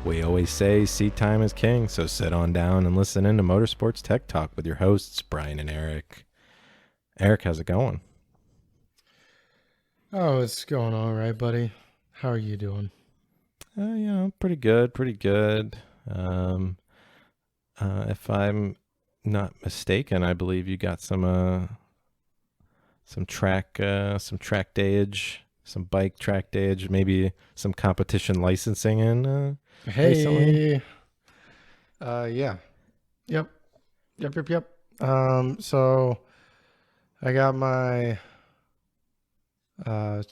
We always say seat time is king, so sit on down and listen in to Motorsports Tech Talk with your hosts, Brian and Eric. Eric, how's it going? Oh, it's going all right, buddy. How are you doing? Pretty good. If I'm not mistaken, I believe you got some track dayage, some bike track dayage, maybe some competition licensing in recently. Yeah. Yep. So I got my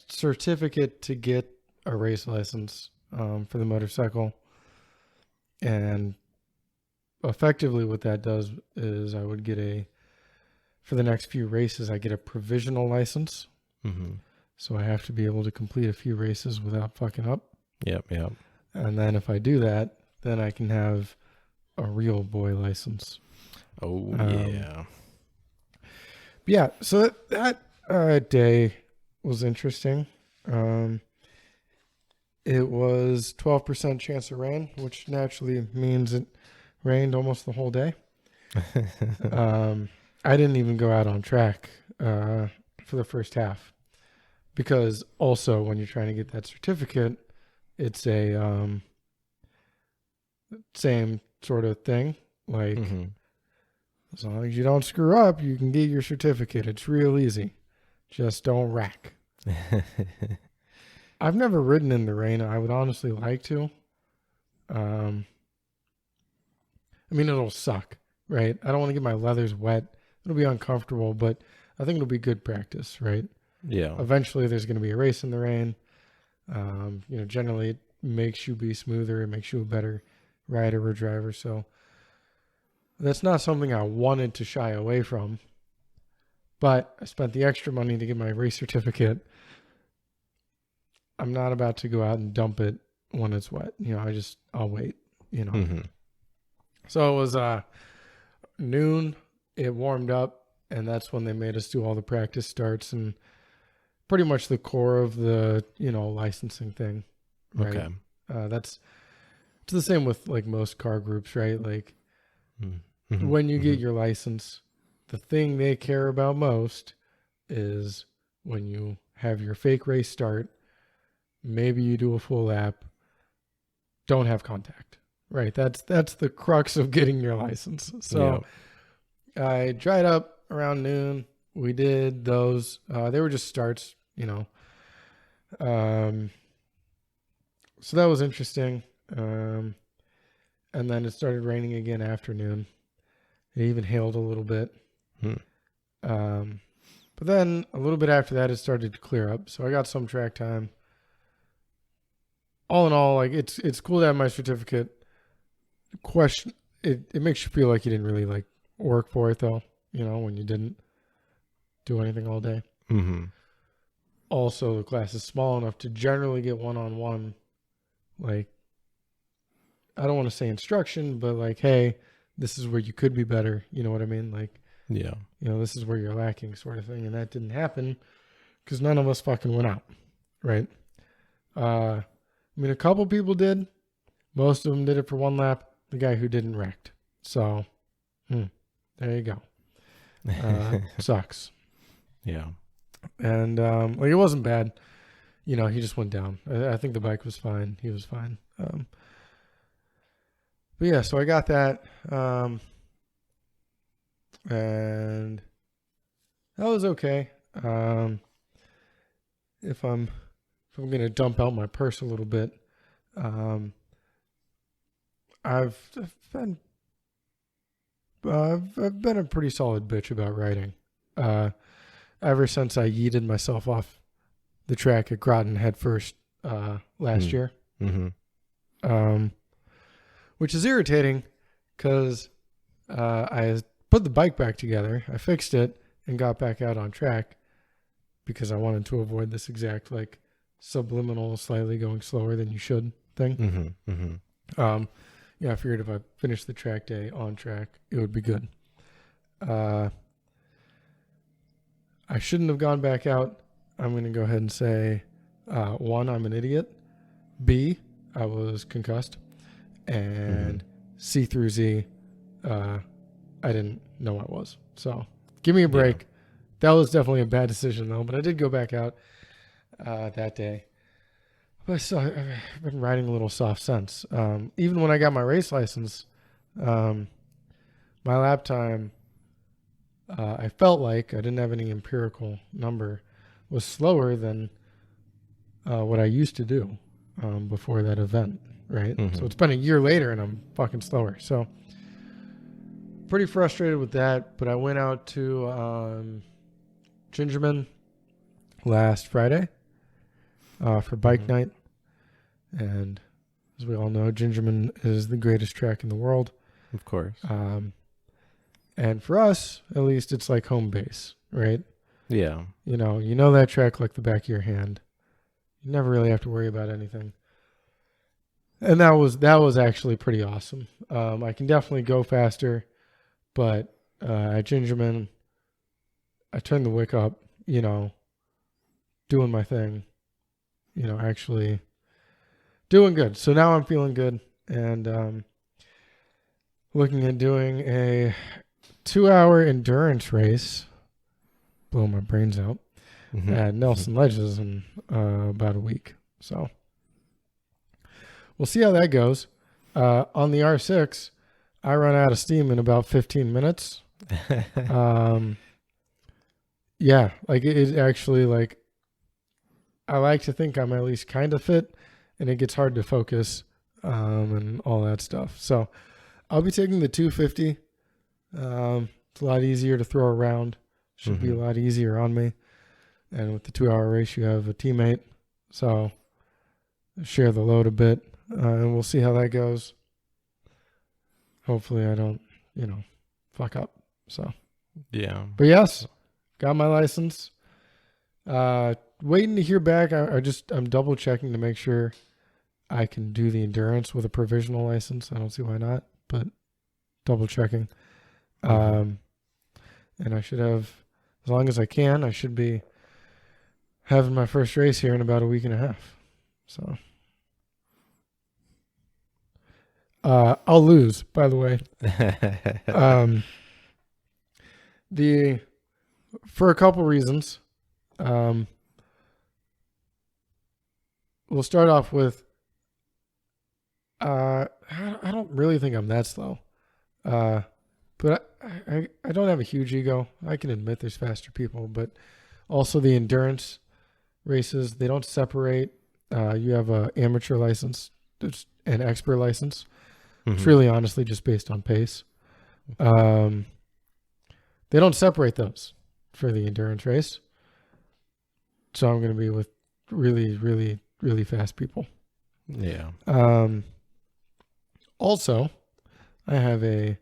certificate to get a race license for the motorcycle. And effectively what that does is I would get for the next few races, I get a provisional license. Mm-hmm. So I have to be able to complete a few races without fucking up. Yep. And then if I do that, then I can have a real boy license. Oh, yeah. Yeah, so that day was interesting. It was 12% chance of rain, which naturally means it rained almost the whole day. I didn't even go out on track for the first half because also when you're trying to get that certificate, it's a same sort of thing. Like, as long as you don't screw up, you can get your certificate. It's real easy. Just don't wreck. I've never ridden in the rain. I would honestly like to. I mean, it'll suck, right? I don't want to get my leathers wet. It'll be uncomfortable, but I think it'll be good practice, right? Yeah. Eventually, there's going to be a race in the rain. Generally, it makes you be smoother. It makes you a better rider or driver. So that's not something I wanted to shy away from. But I spent the extra money to get my race certificate. I'm not about to go out and dump it when it's wet. I'll wait, So it was noon. It warmed up, and that's when they made us do all the practice starts and pretty much the core of the, licensing thing. Right? Okay. It's the same with like most car groups, right? Like when you get your license, the thing they care about most is when you have your fake race start, maybe you do a full lap, don't have contact, right? That's the crux of getting your license. So I dried up around noon. We did those. They were just starts, So that was interesting. And then it started raining again afternoon. It even hailed a little bit. But then a little bit after that, it started to clear up. So I got some track time. All in all, like it's cool to have my certificate. It makes you feel like you didn't really like work for it though, when you didn't do anything all day. Also, the class is small enough to generally get one-on-one, like, I don't want to say instruction, but like, hey, this is where you could be better. You know what I mean? Like, this is where you're lacking sort of thing. And that didn't happen because none of us fucking went out. Right. A couple people did. Most of them did it for one lap. The guy who didn't wrecked. So, there you go. Sucks. Yeah. And, it wasn't bad. He just went down. I think the bike was fine. He was fine. But yeah, so I got that. And that was okay. If I'm going to dump out my purse a little bit, I've been a pretty solid bitch about riding. Ever since I yeeted myself off the track at Groton head first last year. Which is irritating because I put the bike back together. I fixed it and got back out on track because I wanted to avoid this exact like subliminal, slightly going slower than you should thing. I figured if I finished the track day on track, it would be good. I shouldn't have gone back out. I'm going to go ahead and say, one, I'm an idiot. B, I was concussed. and C through Z, I didn't know what was. So give me a break. Yeah. That was definitely a bad decision though, but I did go back out that day. But I've been riding a little soft since. Even when I got my race license, my lap time, I felt like I didn't have any empirical number, was slower than what I used to do before that event, right? Mm-hmm. So it's been a year later and I'm fucking slower. So pretty frustrated with that, but I went out to Gingerman last Friday for bike night. And as we all know, Gingerman is the greatest track in the world. Of course. And for us, at least, it's like home base, right? Yeah. You know that track like the back of your hand. You never really have to worry about anything. And that was actually pretty awesome. I can definitely go faster, but at Gingerman, I turned the wick up, doing my thing, actually doing good. So now I'm feeling good and looking at doing a 2-hour endurance race, blow my brains out, at Nelson Ledges in about a week. So we'll see how that goes. On the R6, I run out of steam in about 15 minutes. Yeah, like it actually, like, I like to think I'm at least kind of fit, and it gets hard to focus and all that stuff. So I'll be taking the 250. It's a lot easier to throw around. Should be a lot easier on me. And with the 2-hour race, you have a teammate. So share the load a bit. And we'll see how that goes. Hopefully I don't, fuck up. So, yeah. But yes, got my license. Waiting to hear back. I'm double checking to make sure I can do the endurance with a provisional license. I don't see why not, but double checking. And I should have, as long as I can, I should be having my first race here in about a week and a half. So I'll lose, by the way. For a couple reasons. We'll start off with I don't really think I'm that slow. But I don't have a huge ego. I can admit there's faster people, but also the endurance races, they don't separate. You have an amateur license, there's an expert license. It's really honestly just based on pace. They don't separate those for the endurance race. So I'm going to be with really, really, really fast people. Yeah. Also, I have a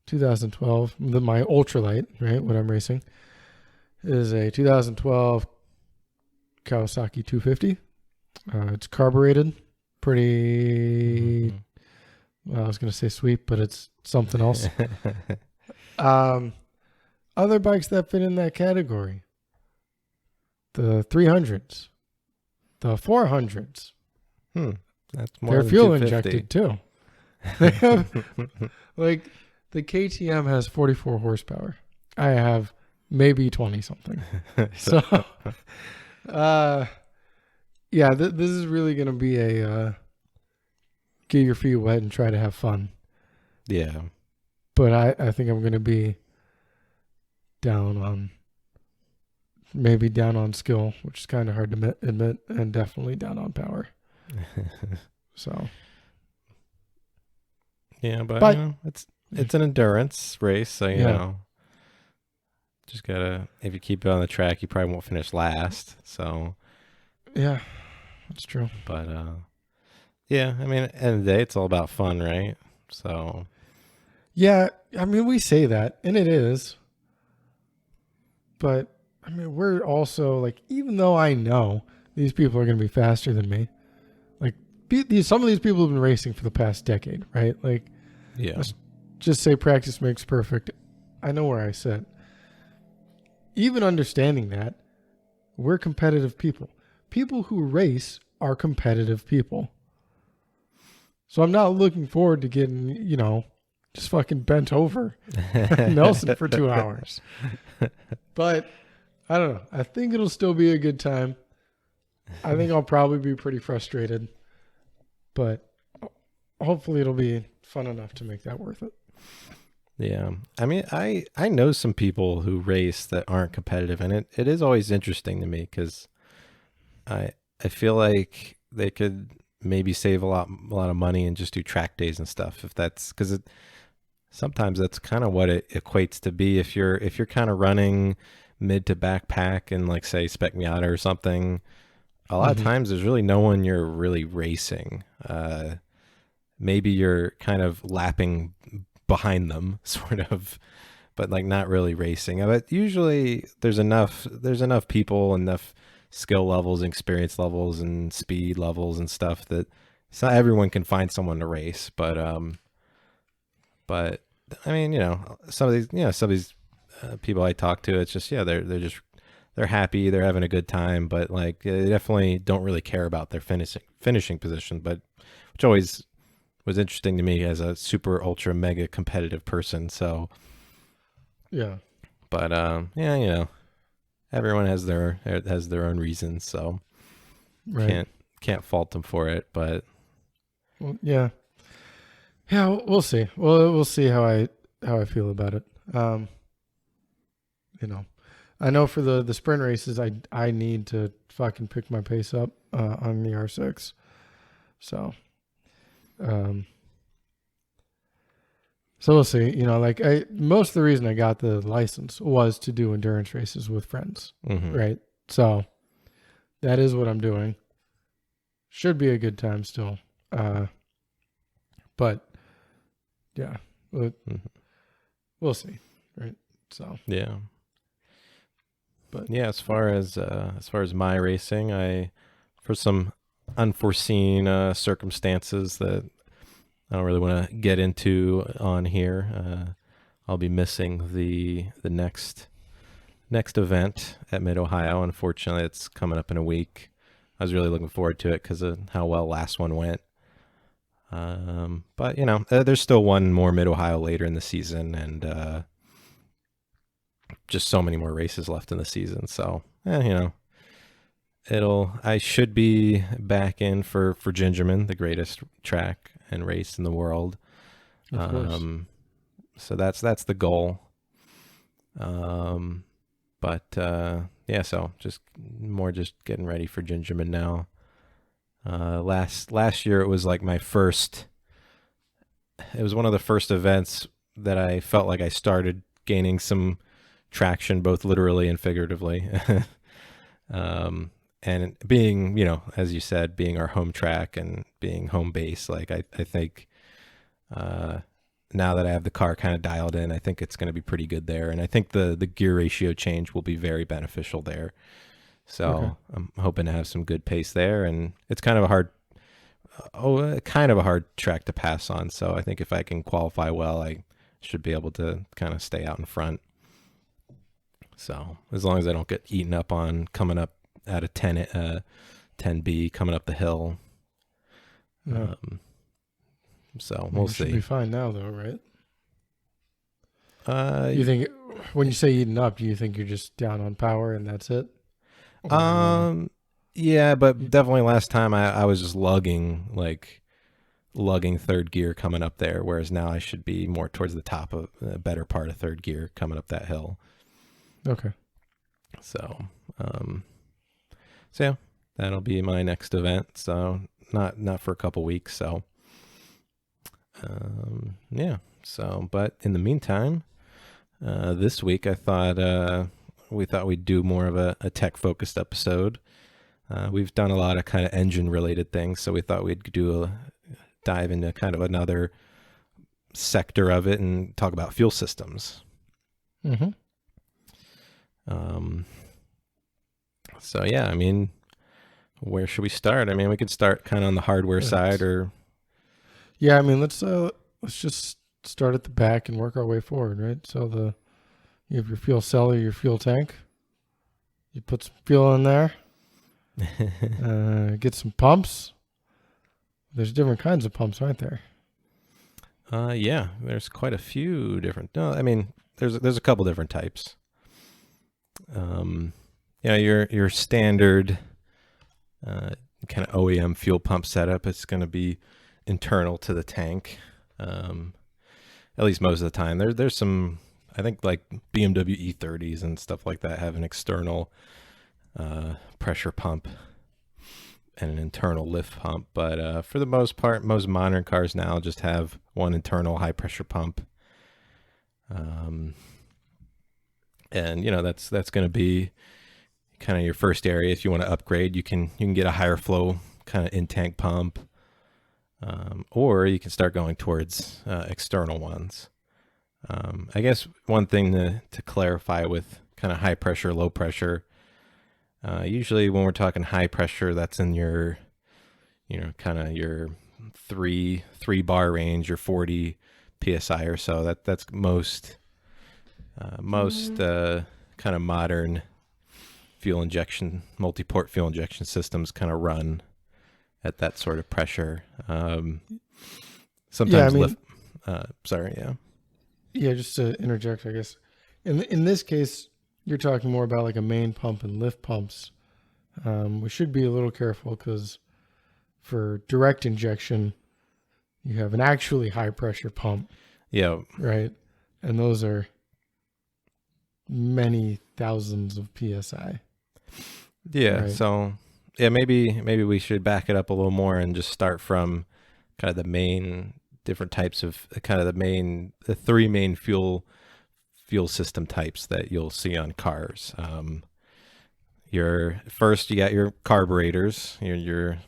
2012, my ultralight, right? What I'm racing is a 2012 Kawasaki 250. It's carbureted, pretty. Well, I was going to say sweet, but it's something else. Other bikes that fit in that category: the 300s, the 400s. That's more. They're than fuel 250. injected too. They have, like, the KTM has 44 horsepower. I have maybe 20 something. So, yeah, this is really going to be a get your feet wet and try to have fun. Yeah. But I think I'm going to be down on skill, which is kind of hard to admit, and definitely down on power. So. Yeah, but it's an endurance race, so you know, just gotta, if you keep it on the track, you probably won't finish last. So yeah, that's true. But yeah, I mean, at the end of the day, it's all about fun, right? So yeah, I mean, we say that, and it is, but I mean, we're also like, even though I know these people are going to be faster than me, like some of these people have been racing for the past decade, right? Like, yeah, let's just say practice makes perfect. I know where I sit. Even understanding that, we're competitive people. People who race are competitive people. So I'm not looking forward to getting, just fucking bent over Nelson for 2 hours. But I don't know. I think it'll still be a good time. I think I'll probably be pretty frustrated, but hopefully it'll be fun enough to make that worth it. Yeah. I mean, I know some people who race that aren't competitive, and it is always interesting to me because I feel like they could maybe save a lot of money and just do track days and stuff, if that's because sometimes that's kind of what it equates to be. If you're kind of running mid to backpack and like say Spec Miata or something, a lot of times there's really no one you're really racing. Maybe you're kind of lapping behind them sort of, but like not really racing. But usually there's enough people, enough skill levels, experience levels, and speed levels and stuff that it's not everyone can find someone to race. But I mean, some of these people I talk to, it's just they're happy, they're having a good time, but like they definitely don't really care about their finishing position. But which always was interesting to me as a super ultra mega competitive person. So yeah, but everyone has their own reasons, so right. can't fault them for it. But yeah, we'll see. We'll see how I feel about it. I know for the sprint races, I need to fucking pick my pace up on the R6. So, so we'll see. Most of the reason I got the license was to do endurance races with friends, right? So that is what I'm doing. Should be a good time still. But yeah, we'll see, right? So yeah. But yeah, as far as my racing, for some unforeseen circumstances that I don't really want to get into on here, I'll be missing the next event at Mid Ohio. Unfortunately, it's coming up in a week. I was really looking forward to it because of how well last one went. But there's still one more Mid Ohio later in the season, and just so many more races left in the season. So, I should be back in for Gingerman, the greatest track and race in the world. Of course. So that's the goal. But so just getting ready for Gingerman now. Last year it was like it was one of the first events that I felt like I started gaining some traction, both literally and figuratively. And being, as you said, being our home track and being home base, like I think now that I have the car kind of dialed in, I think it's going to be pretty good there. And I think the gear ratio change will be very beneficial there. So I'm hoping to have some good pace there. And it's kind of a hard track to pass on. So I think if I can qualify well, I should be able to kind of stay out in front. So as long as I don't get eaten up on coming up at a 10B coming up the hill. Yeah. So we'll see. Should be fine now though, right? You think when you say eating up, do you think you're just down on power and that's it? Yeah, but definitely last time I was just lugging third gear coming up there, whereas now I should be more towards the top of the better part of third gear coming up that hill. Okay. So yeah, that'll be my next event. So not for a couple weeks. So, yeah. So, but in the meantime, this week we thought we'd do more of a tech focused episode. We've done a lot of kind of engine related things, so we thought we'd dive into kind of another sector of it and talk about fuel systems. So yeah, I mean, where should we start? I mean, we could start kind of on the hardware side, or yeah, I mean, let's just start at the back and work our way forward, right? So you have your fuel cell or your fuel tank. You put some fuel in there. Get some pumps. There's different kinds of pumps, aren't there? Yeah, there's quite a few different. No, I mean, there's a couple different types. Your standard kind of OEM fuel pump setup, it's going to be internal to the tank. At least most of the time. There's some, I think, like BMW E30s and stuff like that have an external pressure pump and an internal lift pump, but for the most part, most modern cars now just have one internal high pressure pump. And that's going to be kind of your first area. If you want to upgrade, you can get a higher flow kind of in tank pump, or you can start going towards external ones. I guess one thing to clarify with kind of high pressure, low pressure. Usually when we're talking high pressure, that's in your, kind of your three bar range, your 40 PSI or so. That's most kind of modern fuel injection, multi-port fuel injection systems kind of run at that sort of pressure. Sometimes Yeah, just to interject, I guess. In this case, you're talking more about like a main pump and lift pumps. We should be a little careful because for direct injection, you have an actually high pressure pump. Yeah. Right. And those are many thousands of PSI. Yeah. Right? So yeah, maybe we should back it up a little more and just start from kind of the main different types of kind of the three main fuel system types that you'll see on cars. You got your carburetors, your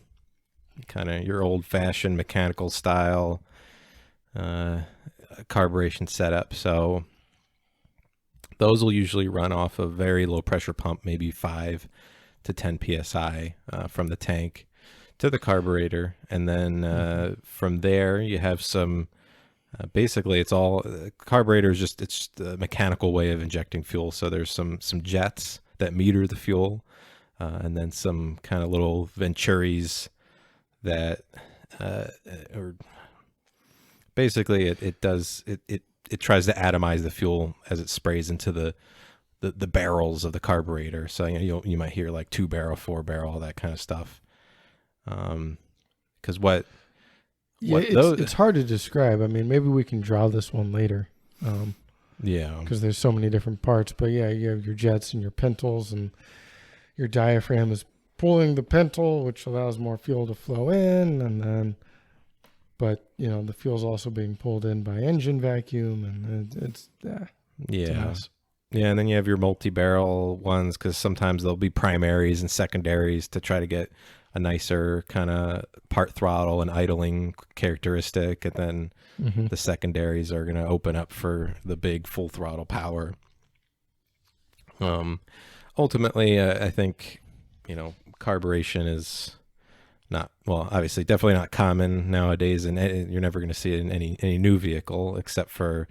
kind of your old fashioned mechanical style carburation setup. So those will usually run off a very low pressure pump, maybe 5 to 10 PSI from the tank to the carburetor. And then from there you have some, basically it's all carburetor is it's the mechanical way of injecting fuel. So there's some jets that meter the fuel, and then some kind of little venturis that, or basically it tries to atomize the fuel as it sprays into the barrels of the carburetor. So you might hear like 2 barrel, 4 barrel, all that kind of stuff. Because it's hard to describe. I mean, maybe we can draw this one later. Because there's so many different parts. But yeah, you have your jets and your pentals, and your diaphragm is pulling the pental, which allows more fuel to flow in, and then, but the fuel's also being pulled in by engine vacuum, and it's yeah, and then you have your multi-barrel ones because sometimes there'll be primaries and secondaries to try to get a nicer kind of part throttle and idling characteristic, and then the secondaries are going to open up for the big full throttle power. Ultimately, I think carburation is not, well, obviously definitely not common nowadays, and you're never going to see it in any new vehicle except for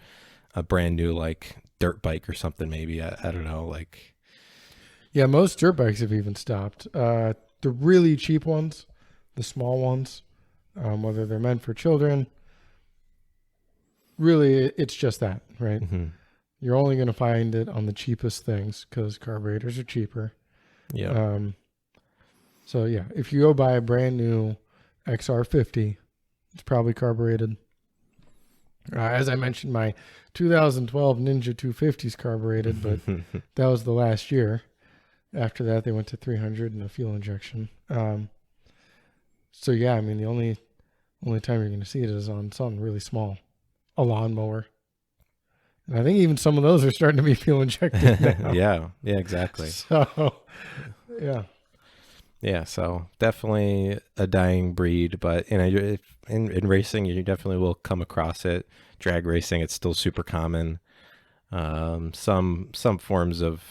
a brand new like dirt bike or something. Maybe I don't know, like. Yeah, most dirt bikes have even stopped. The really cheap ones, the small ones, whether they're meant for children, really it's just that, right? You're only going to find it on the cheapest things because carburetors are cheaper. Yeah. So yeah, if you go buy a brand new XR50, it's probably carbureted. As I mentioned, my 2012 Ninja 250 is carbureted, but that was the last year. After that, they went to 300 and a fuel injection. So yeah, I mean, the only time you're going to see it is on something really small, a lawnmower. And I think even some of those are starting to be fuel injected now. Yeah, exactly. So, yeah. Yeah, so definitely a dying breed, but in racing, you definitely will come across it. Drag racing, it's still super common. Some forms of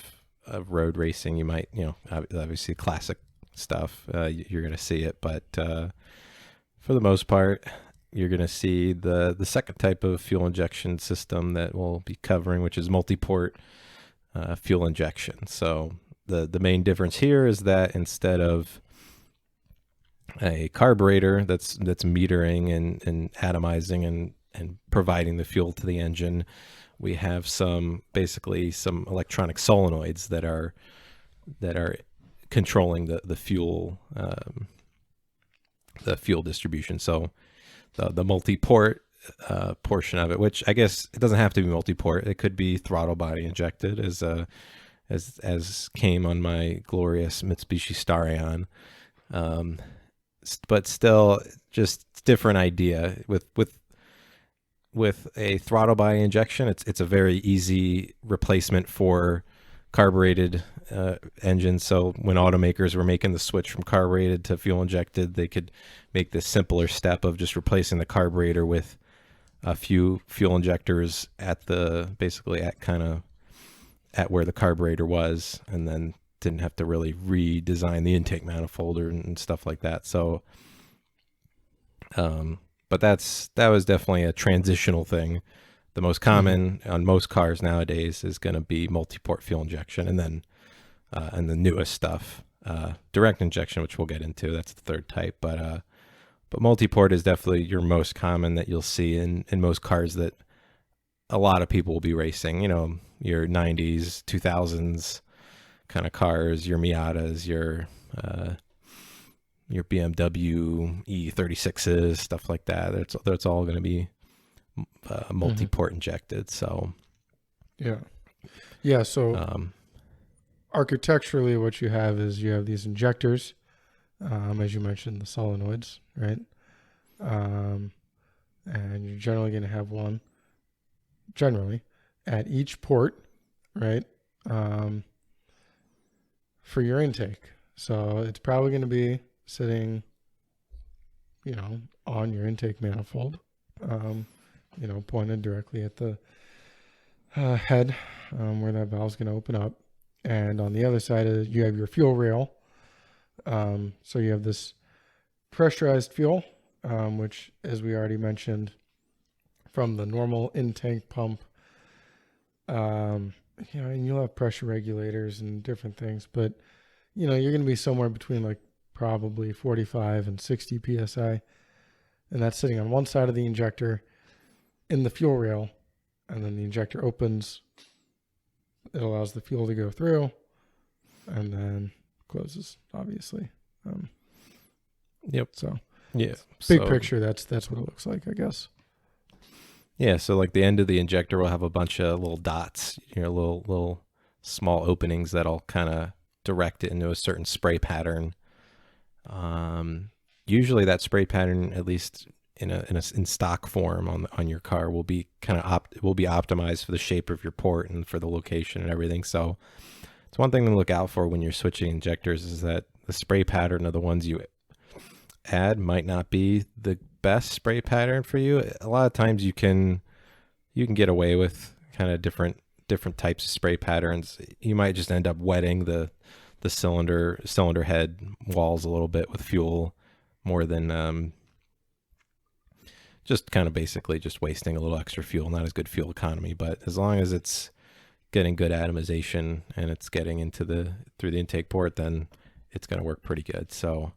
road racing, you might, obviously classic stuff, you're going to see it, but for the most part, you're going to see the second type of fuel injection system that we'll be covering, which is multi-port fuel injection. So the main difference here is that instead of a carburetor that's metering and atomizing and providing the fuel to the engine. We have some electronic solenoids that are controlling the fuel distribution. So the multi-port portion of it, which I guess it doesn't have to be multi-port. It could be throttle body injected, as came on my glorious Mitsubishi Starion. But still, just different idea with a throttle body injection. It's a very easy replacement for carbureted engines. So when automakers were making the switch from carbureted to fuel injected, they could make this simpler step of just replacing the carburetor with a few fuel injectors at where the carburetor was, and then didn't have to really redesign the intake manifold and stuff like that. So but that was definitely a transitional thing. The most common on most cars nowadays is going to be multi-port fuel injection, and then and the newest stuff, direct injection, which we'll get into. That's the third type, but multi-port is definitely your most common that you'll see in most cars that a lot of people will be racing. You know, your 90s, 2000s kind of cars, your Miatas, your BMW E36s, stuff like that. That's all going to be multi-port injected. So so architecturally what you have is you have these injectors, as you mentioned, the solenoids, right? And you're generally going to have one at each port, right? For your intake. So it's probably going to be sitting, on your intake manifold, pointed directly at the head, where that valve's going to open up. And on the other side of it, you have your fuel rail. So you have this pressurized fuel, which, as we already mentioned, from the normal in-tank pump, and you'll have pressure regulators and different things, but you're going to be somewhere between like probably 45 and 60 psi, and that's sitting on one side of the injector in the fuel rail, and then the injector opens. It allows the fuel to go through, and then closes, obviously. Yep. So yeah, big picture, that's what it looks like, I guess. Yeah. So like the end of the injector will have a bunch of little dots, little small openings that'll kind of direct it into a certain spray pattern. Usually that spray pattern, at least in stock form on your car, will be optimized for the shape of your port and for the location and everything. So it's one thing to look out for when you're switching injectors, is that the spray pattern of the ones you add might not be the best spray pattern for you. A lot of times you can get away with kind of different types of spray patterns. You might just end up wetting the cylinder head walls a little bit with fuel, more than just kind of basically just wasting a little extra fuel. Not as good fuel economy, but as long as it's getting good atomization and it's getting through the intake port, then it's going to work pretty good. So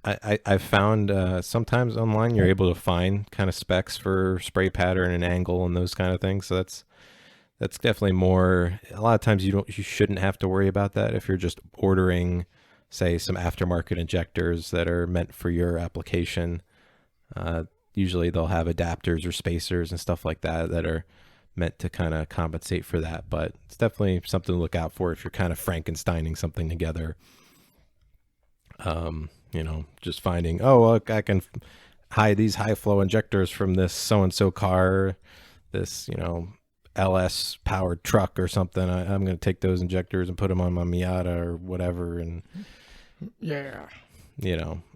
I've found sometimes online you're able to find kind of specs for spray pattern and angle and those kind of things. So that's definitely more. A lot of times you shouldn't have to worry about that if you're just ordering, say, some aftermarket injectors that are meant for your application. Usually they'll have adapters or spacers and stuff like that are meant to kind of compensate for that. But it's definitely something to look out for if you're kind of Frankensteining something together. Just finding, look, I can hide these high flow injectors from this so-and-so car, this, LS powered truck or something. I'm going to take those injectors and put them on my Miata or whatever. And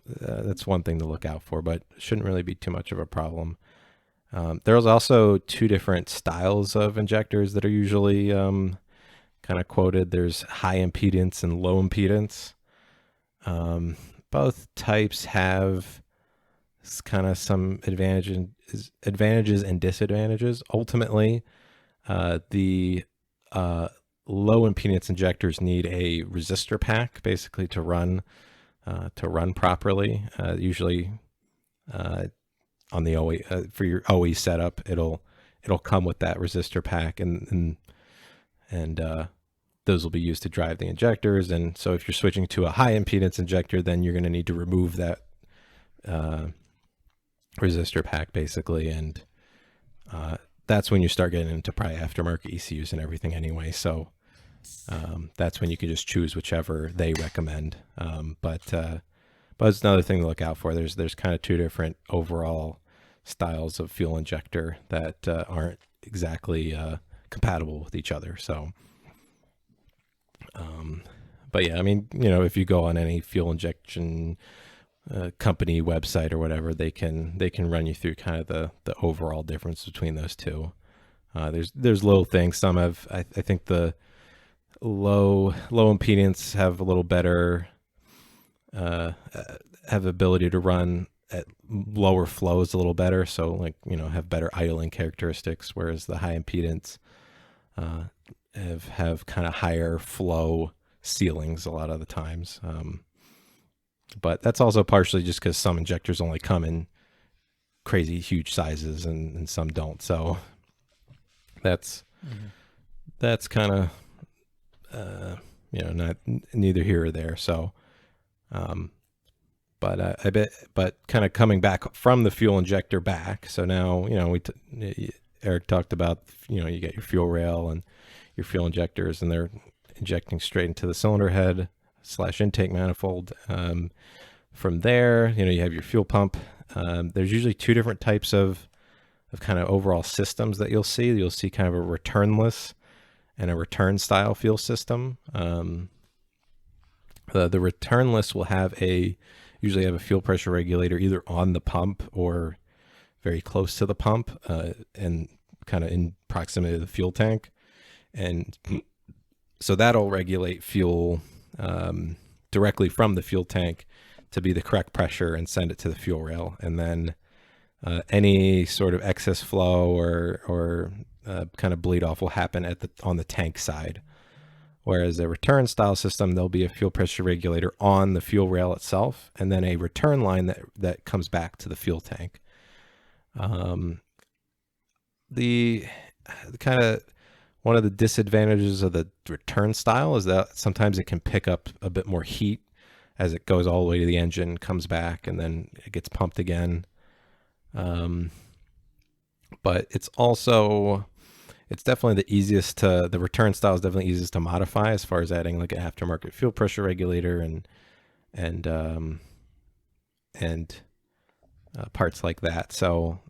that's one thing to look out for, but shouldn't really be too much of a problem. There's also two different styles of injectors that are usually kind of quoted. There's high impedance and low impedance. Both types have kind of some advantages and disadvantages. Ultimately, the low impedance injectors need a resistor pack basically to run. to run properly. Usually on the OE for your OE setup, it'll come with that resistor pack, and those will be used to drive the injectors. And so if you're switching to a high impedance injector, then you're going to need to remove that resistor pack basically, and that's when you start getting into probably aftermarket ECUs and everything anyway. So that's when you can just choose whichever they recommend. But it's another thing to look out for. There's kind of two different overall styles of fuel injector that aren't exactly compatible with each other. So, but yeah, I mean, if you go on any fuel injection company website or whatever, they can run you through kind of the overall difference between those two. There's little things. Some have, I think the low impedance have a little better have ability to run at lower flows a little better, so have better idling characteristics, whereas the high impedance have kind of higher flow ceilings a lot of the times. But that's also partially just because some injectors only come in crazy huge sizes and some don't. So that's kind of not neither here or there. So but kind of coming back from the fuel injector back. So now Eric talked about you get your fuel rail and your fuel injectors, and they're injecting straight into the cylinder head / intake manifold. From there, you have your fuel pump. There's usually two different types of kind of overall systems that you'll see. You'll see kind of a returnless and a return style fuel system. The returnless will usually have a fuel pressure regulator either on the pump or very close to the pump, and kind of in proximity to the fuel tank. And so that'll regulate fuel directly from the fuel tank to be the correct pressure and send it to the fuel rail. And then any sort of excess flow or kind of bleed off will happen on the tank side. Whereas a return style system, there'll be a fuel pressure regulator on the fuel rail itself, and then a return line that comes back to the fuel tank. The kind of one of the disadvantages of the return style is that sometimes it can pick up a bit more heat as it goes all the way to the engine, comes back, and then it gets pumped again. But it's definitely the return style is definitely easiest to modify as far as adding like an aftermarket fuel pressure regulator and parts like that. So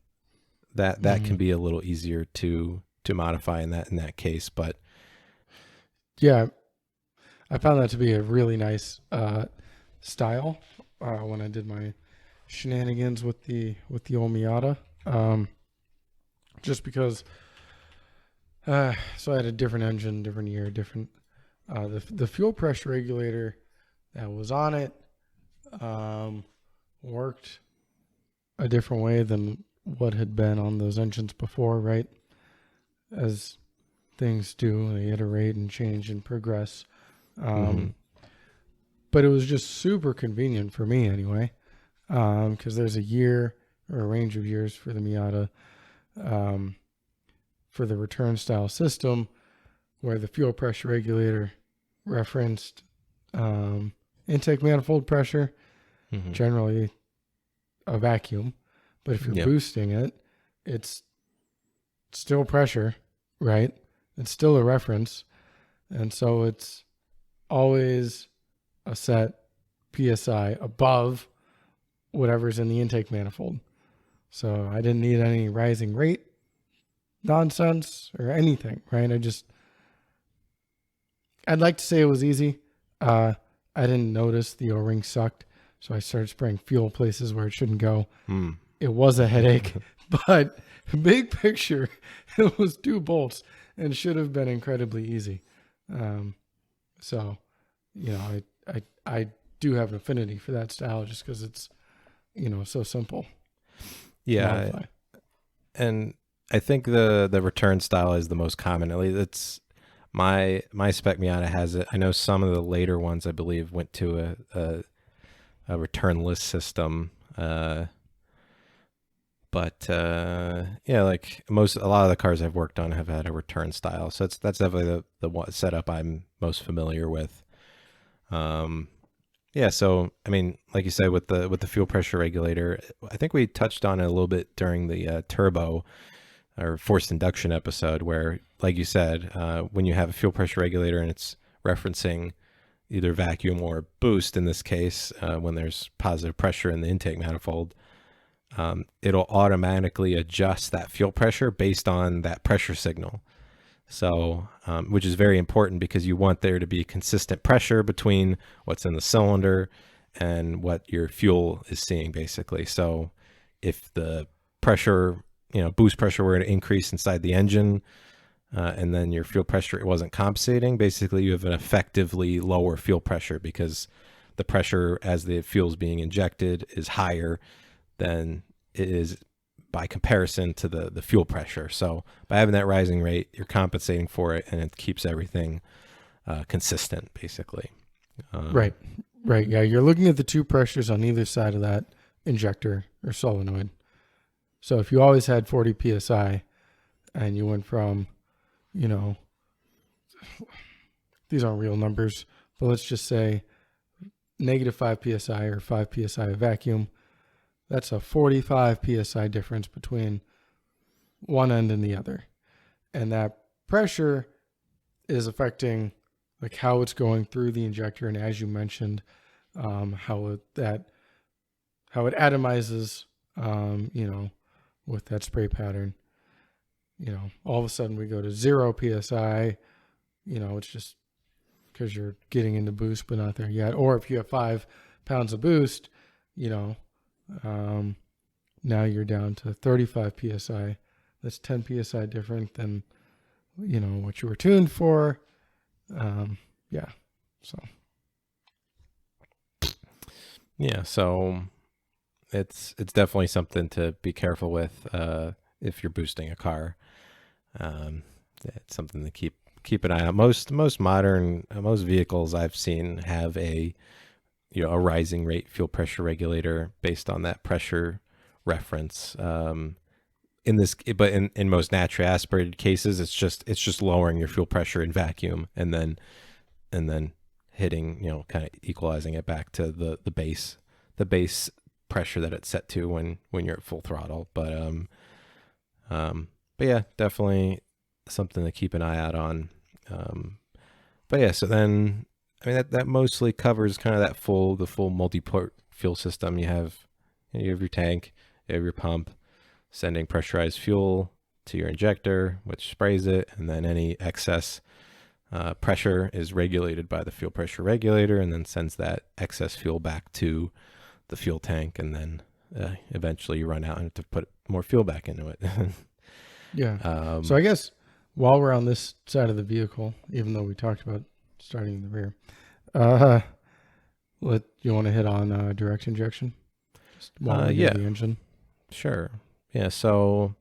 that can be a little easier to modify in that case. But yeah, I found that to be a really nice style when I did my shenanigans with the old Miata, just because so I had a different engine, different year, different the fuel pressure regulator that was on it worked a different way than what had been on those engines before, right? As things do, they iterate and change and progress. But it was just super convenient for me anyway, because there's a year or a range of years for the Miata for the return style system where the fuel pressure regulator referenced intake manifold pressure, generally a vacuum. But if you're boosting it, it's still pressure, right? It's still a reference. And so it's always a set PSI above whatever's in the intake manifold. So I didn't need any rising rate nonsense or anything, right? I'd like to say it was easy. I didn't notice the O-ring sucked, so I started spraying fuel places where it shouldn't go. It was a headache, but big picture, it was 2 bolts and should have been incredibly easy. So, I do have an affinity for that style just because it's, so simple. Yeah. And I think the return style is the most common. At least it's my spec Miata has it. I know some of the later ones, I believe, went to a returnless system. But yeah, like a lot of the cars I've worked on have had a return style, so that's definitely the setup I'm most familiar with. Yeah, so I mean, like you said, with the fuel pressure regulator, I think we touched on it a little bit during the turbo or forced induction episode, where, like you said, when you have a fuel pressure regulator and it's referencing either vacuum or boost, in this case, when there's positive pressure in the intake manifold, it'll automatically adjust that fuel pressure based on that pressure signal. So, which is very important because you want there to be consistent pressure between what's in the cylinder and what your fuel is seeing, basically. So if the pressure, boost pressure were to increase inside the engine, and then your fuel pressure, it wasn't compensating, basically you have an effectively lower fuel pressure because the pressure as the fuel is being injected is higher than it is by comparison to the fuel pressure. So by having that rising rate, you're compensating for it, and it keeps everything consistent, basically. Right. Yeah, you're looking at the two pressures on either side of that injector or solenoid. So if you always had 40 psi and you went from, these aren't real numbers, but let's just say negative 5 psi or 5 psi of vacuum, that's a 45 psi difference between one end and the other. And that pressure is affecting like how it's going through the injector, and as you mentioned, how it atomizes, with that spray pattern. All of a sudden we go to 0 psi. It's just because you're getting into boost but not there yet. Or if you have 5 pounds of boost, now you're down to 35 psi. That's 10 psi different than what you were tuned for. So it's definitely something to be careful with if you're boosting a car. It's something to keep an eye on. Most vehicles I've seen have a rising rate fuel pressure regulator based on that pressure reference. In most naturally aspirated cases, it's just lowering your fuel pressure in vacuum and then hitting, kind of equalizing it back to the base pressure that it's set to when you're at full throttle. But yeah, definitely something to keep an eye out on. But yeah, so then, I mean, that mostly covers kind of the full multi-port fuel system. You have your tank, you have your pump sending pressurized fuel to your injector, which sprays it, and then any excess pressure is regulated by the fuel pressure regulator, and then sends that excess fuel back to the fuel tank, and then eventually you run out and have to put more fuel back into it. Yeah. So I guess while we're on this side of the vehicle, even though we talked about starting in the rear, you want to hit on direct injection? Just while yeah. the engine. Sure. Yeah. So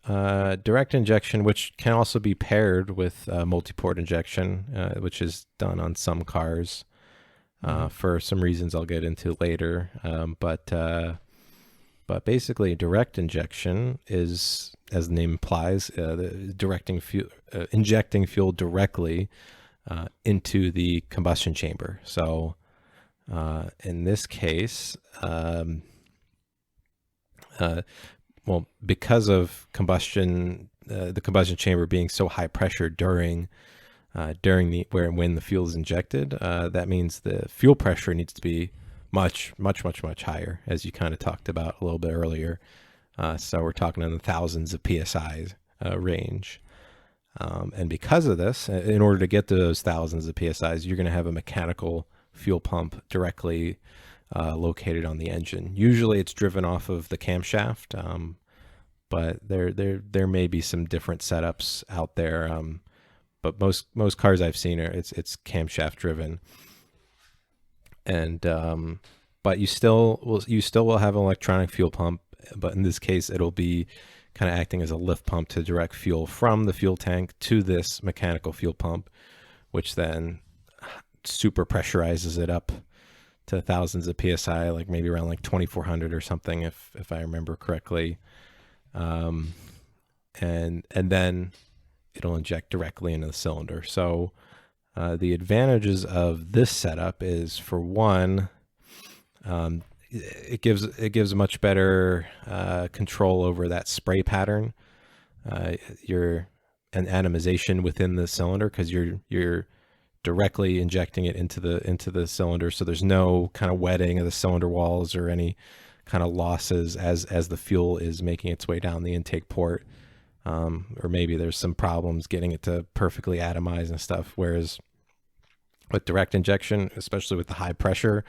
direct injection, which can also be paired with multi-port injection, which is done on some cars for some reasons I'll get into later. But basically, direct injection is, as the name implies, injecting fuel directly into the combustion chamber. So in this case, because of combustion, the combustion chamber being so high pressure when the fuel is injected, that means the fuel pressure needs to be much higher, as you kind of talked about a little bit earlier. So we're talking in the thousands of psi range. And because of this, in order to get to those thousands of psi's, you're going to have a mechanical fuel pump directly located on the engine. Usually it's driven off of the camshaft, but there may be some different setups out there. But most cars I've seen it's camshaft driven. And but you still will have an electronic fuel pump, but in this case it'll be kind of acting as a lift pump to direct fuel from the fuel tank to this mechanical fuel pump, which then super pressurizes it up to thousands of psi, like maybe around like 2400 or something, if I remember correctly. And then it'll inject directly into the cylinder. So the advantages of this setup is, for one, it gives a much better control over that spray pattern, and atomization within the cylinder, because you're directly injecting it into the cylinder, so there's no kind of wetting of the cylinder walls or any kind of losses as the fuel is making its way down the intake port, or maybe there's some problems getting it to perfectly atomize and stuff. Whereas with direct injection, especially with the high pressure,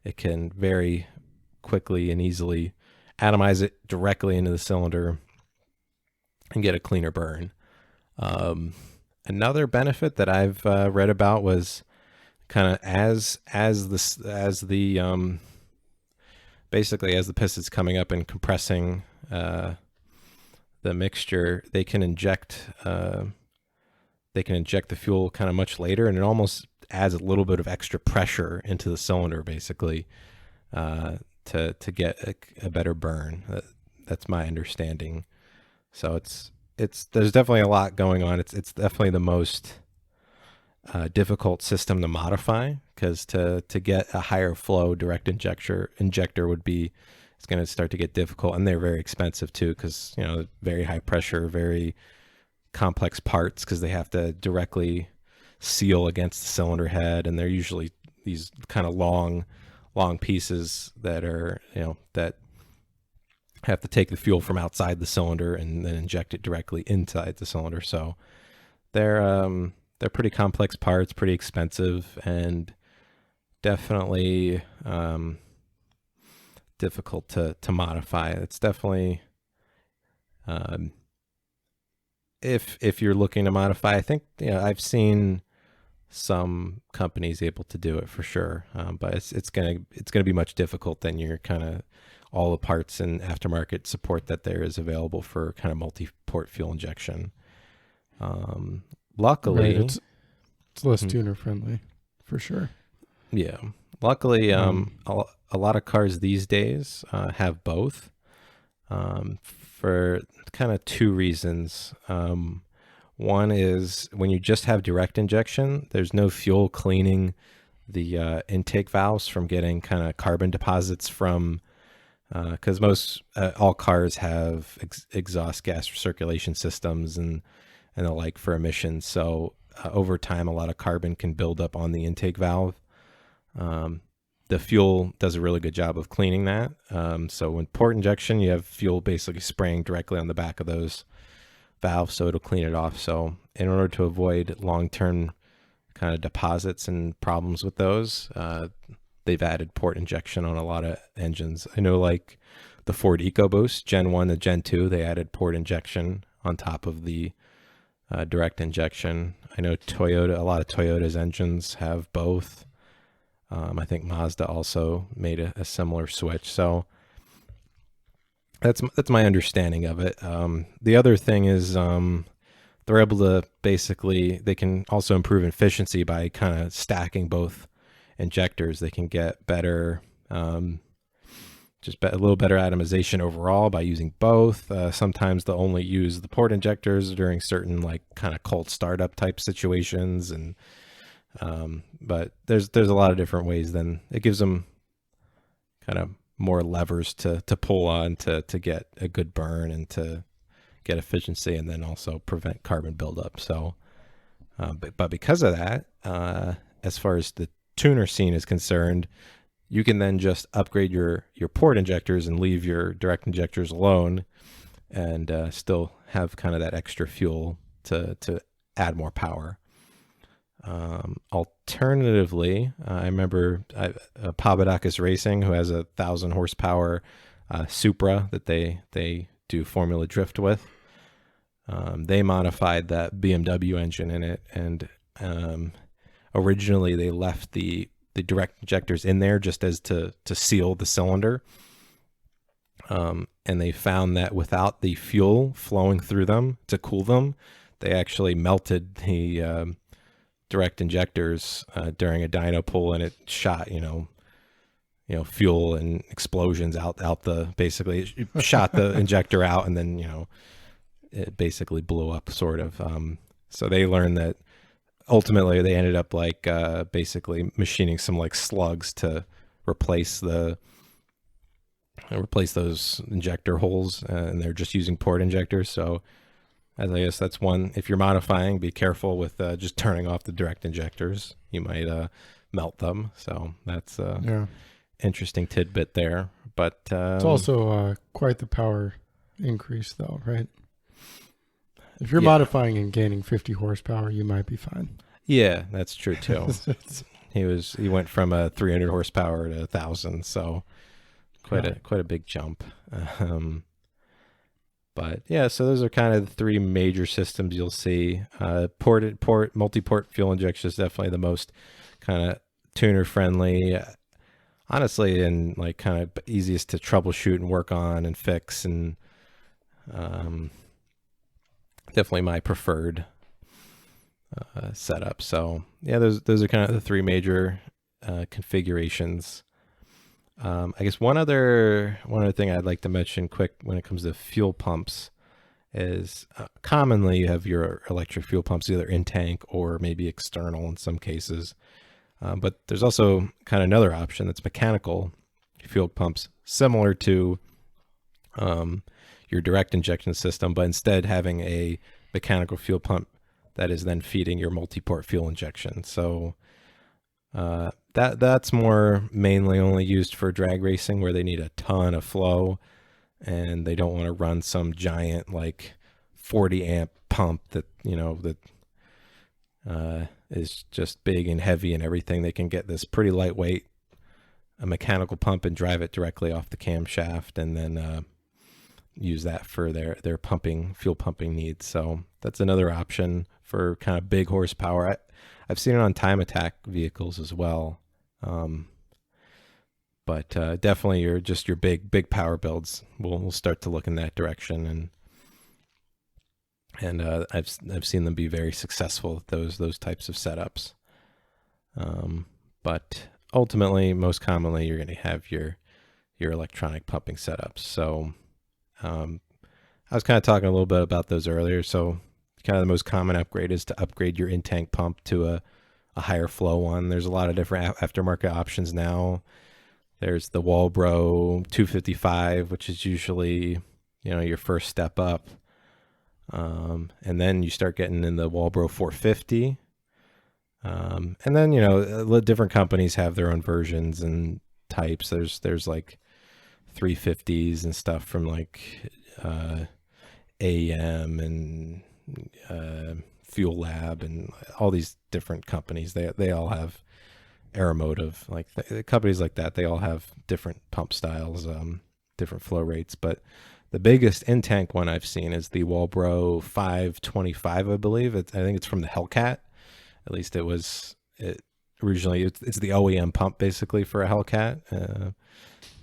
it can very quickly and easily atomize it directly into the cylinder and get a cleaner burn. Another benefit that I've read about was kind of basically as the piston's coming up and compressing the mixture, they can inject the fuel kind of much later, and it almost adds a little bit of extra pressure into the cylinder, basically, to get a better burn. That's my understanding. So there's definitely a lot going on. It's definitely the most difficult system to modify, because to get a higher flow direct injector it's going to start to get difficult, and they're very expensive too, because very high pressure, very complex parts, because they have to directly seal against the cylinder head, and they're usually these kind of long pieces that are that have to take the fuel from outside the cylinder and then inject it directly inside the cylinder. So they're pretty complex parts, pretty expensive, and definitely difficult to modify. It's definitely if you're looking to modify, I think I've seen some companies able to do it for sure, but it's gonna be much difficult than your kind of all the parts and aftermarket support that there is available for kind of multi-port fuel injection. Luckily, right, it's less tuner friendly for sure. Yeah, luckily, a lot of cars these days have both, for kind of two reasons. One is, when you just have direct injection, there's no fuel cleaning the intake valves from getting kind of carbon deposits from, because all cars have exhaust gas recirculation systems and the like for emissions. So over time, a lot of carbon can build up on the intake valve. The fuel does a really good job of cleaning that. So when port injection, you have fuel basically spraying directly on the back of those valves, so it'll clean it off. So in order to avoid long-term kind of deposits and problems with those, they've added port injection on a lot of engines. I know, like the Ford EcoBoost Gen 1 to Gen 2, they added port injection on top of the direct injection. I know a lot of Toyota's engines have both. I think Mazda also made a similar switch. So that's my understanding of it. The other thing is they're able to they can also improve efficiency by kind of stacking both injectors. They can get better, a little better atomization overall by using both. Sometimes they'll only use the port injectors during certain like kind of cold startup type situations, and but there's a lot of different ways. Then it gives them kind of more levers to pull on to get a good burn and to get efficiency, and then also prevent carbon buildup. So, but because of that, as far as the tuner scene is concerned, you can then just upgrade your port injectors and leave your direct injectors alone, and still have kind of that extra fuel to add more power. Alternatively, I remember Papadakis Racing, who has 1,000 horsepower Supra that they do Formula Drift with. They modified that BMW engine in it, and originally they left the direct injectors in there just as to seal the cylinder. And they found that without the fuel flowing through them to cool them, they actually melted the direct injectors during a dyno pull, and it shot fuel and explosions out the, basically it shot the injector out, and then, it basically blew up sort of. So they learned that ultimately they ended up like basically machining some like slugs to replace those injector holes, and they're just using port injectors. So as I guess that's one, if you're modifying, be careful with just turning off the direct injectors. You might melt them. So that's interesting tidbit there. But it's also quite the power increase though, right? If you're modifying and gaining 50 horsepower, you might be fine. Yeah, that's true too. He went from a 300 horsepower to 1,000, so quite a big jump. But yeah, so those are kind of the three major systems you'll see. Multi-port fuel injection is definitely the most kind of tuner friendly, honestly, and like kind of easiest to troubleshoot and work on and fix, and definitely my preferred setup. So yeah, those are kind of the three major configurations. I guess one other thing I'd like to mention quick when it comes to fuel pumps is commonly you have your electric fuel pumps either in tank or maybe external in some cases. But there's also kind of another option that's mechanical fuel pumps, similar to your direct injection system, but instead having a mechanical fuel pump that is then feeding your multi-port fuel injection. So that's more mainly only used for drag racing, where they need a ton of flow and they don't want to run some giant like 40 amp pump that is just big and heavy and everything. They can get this pretty lightweight a mechanical pump and drive it directly off the camshaft, and then use that for their fuel pumping needs. So that's another option for kind of big horsepower. I've seen it on time attack vehicles as well. But definitely your big power builds will start to look in that direction, and I've seen them be very successful with those types of setups. But ultimately, most commonly, you're going to have your electronic pumping setups. So I was kind of talking a little bit about those earlier. So kind of the most common upgrade is to upgrade your in-tank pump to a higher flow one. There's a lot of different aftermarket options now. There's the Walbro 255, which is usually, your first step up. And then you start getting in the Walbro 450. And then, different companies have their own versions and types. There's like 350s and stuff from like AEM and Fuel Lab and all these different companies. They all have Aeromotive, like the companies like that. They all have different pump styles, different flow rates. But the biggest in-tank one I've seen is the Walbro 525, I believe. I think it's from the Hellcat. At least originally it's the OEM pump basically for a Hellcat,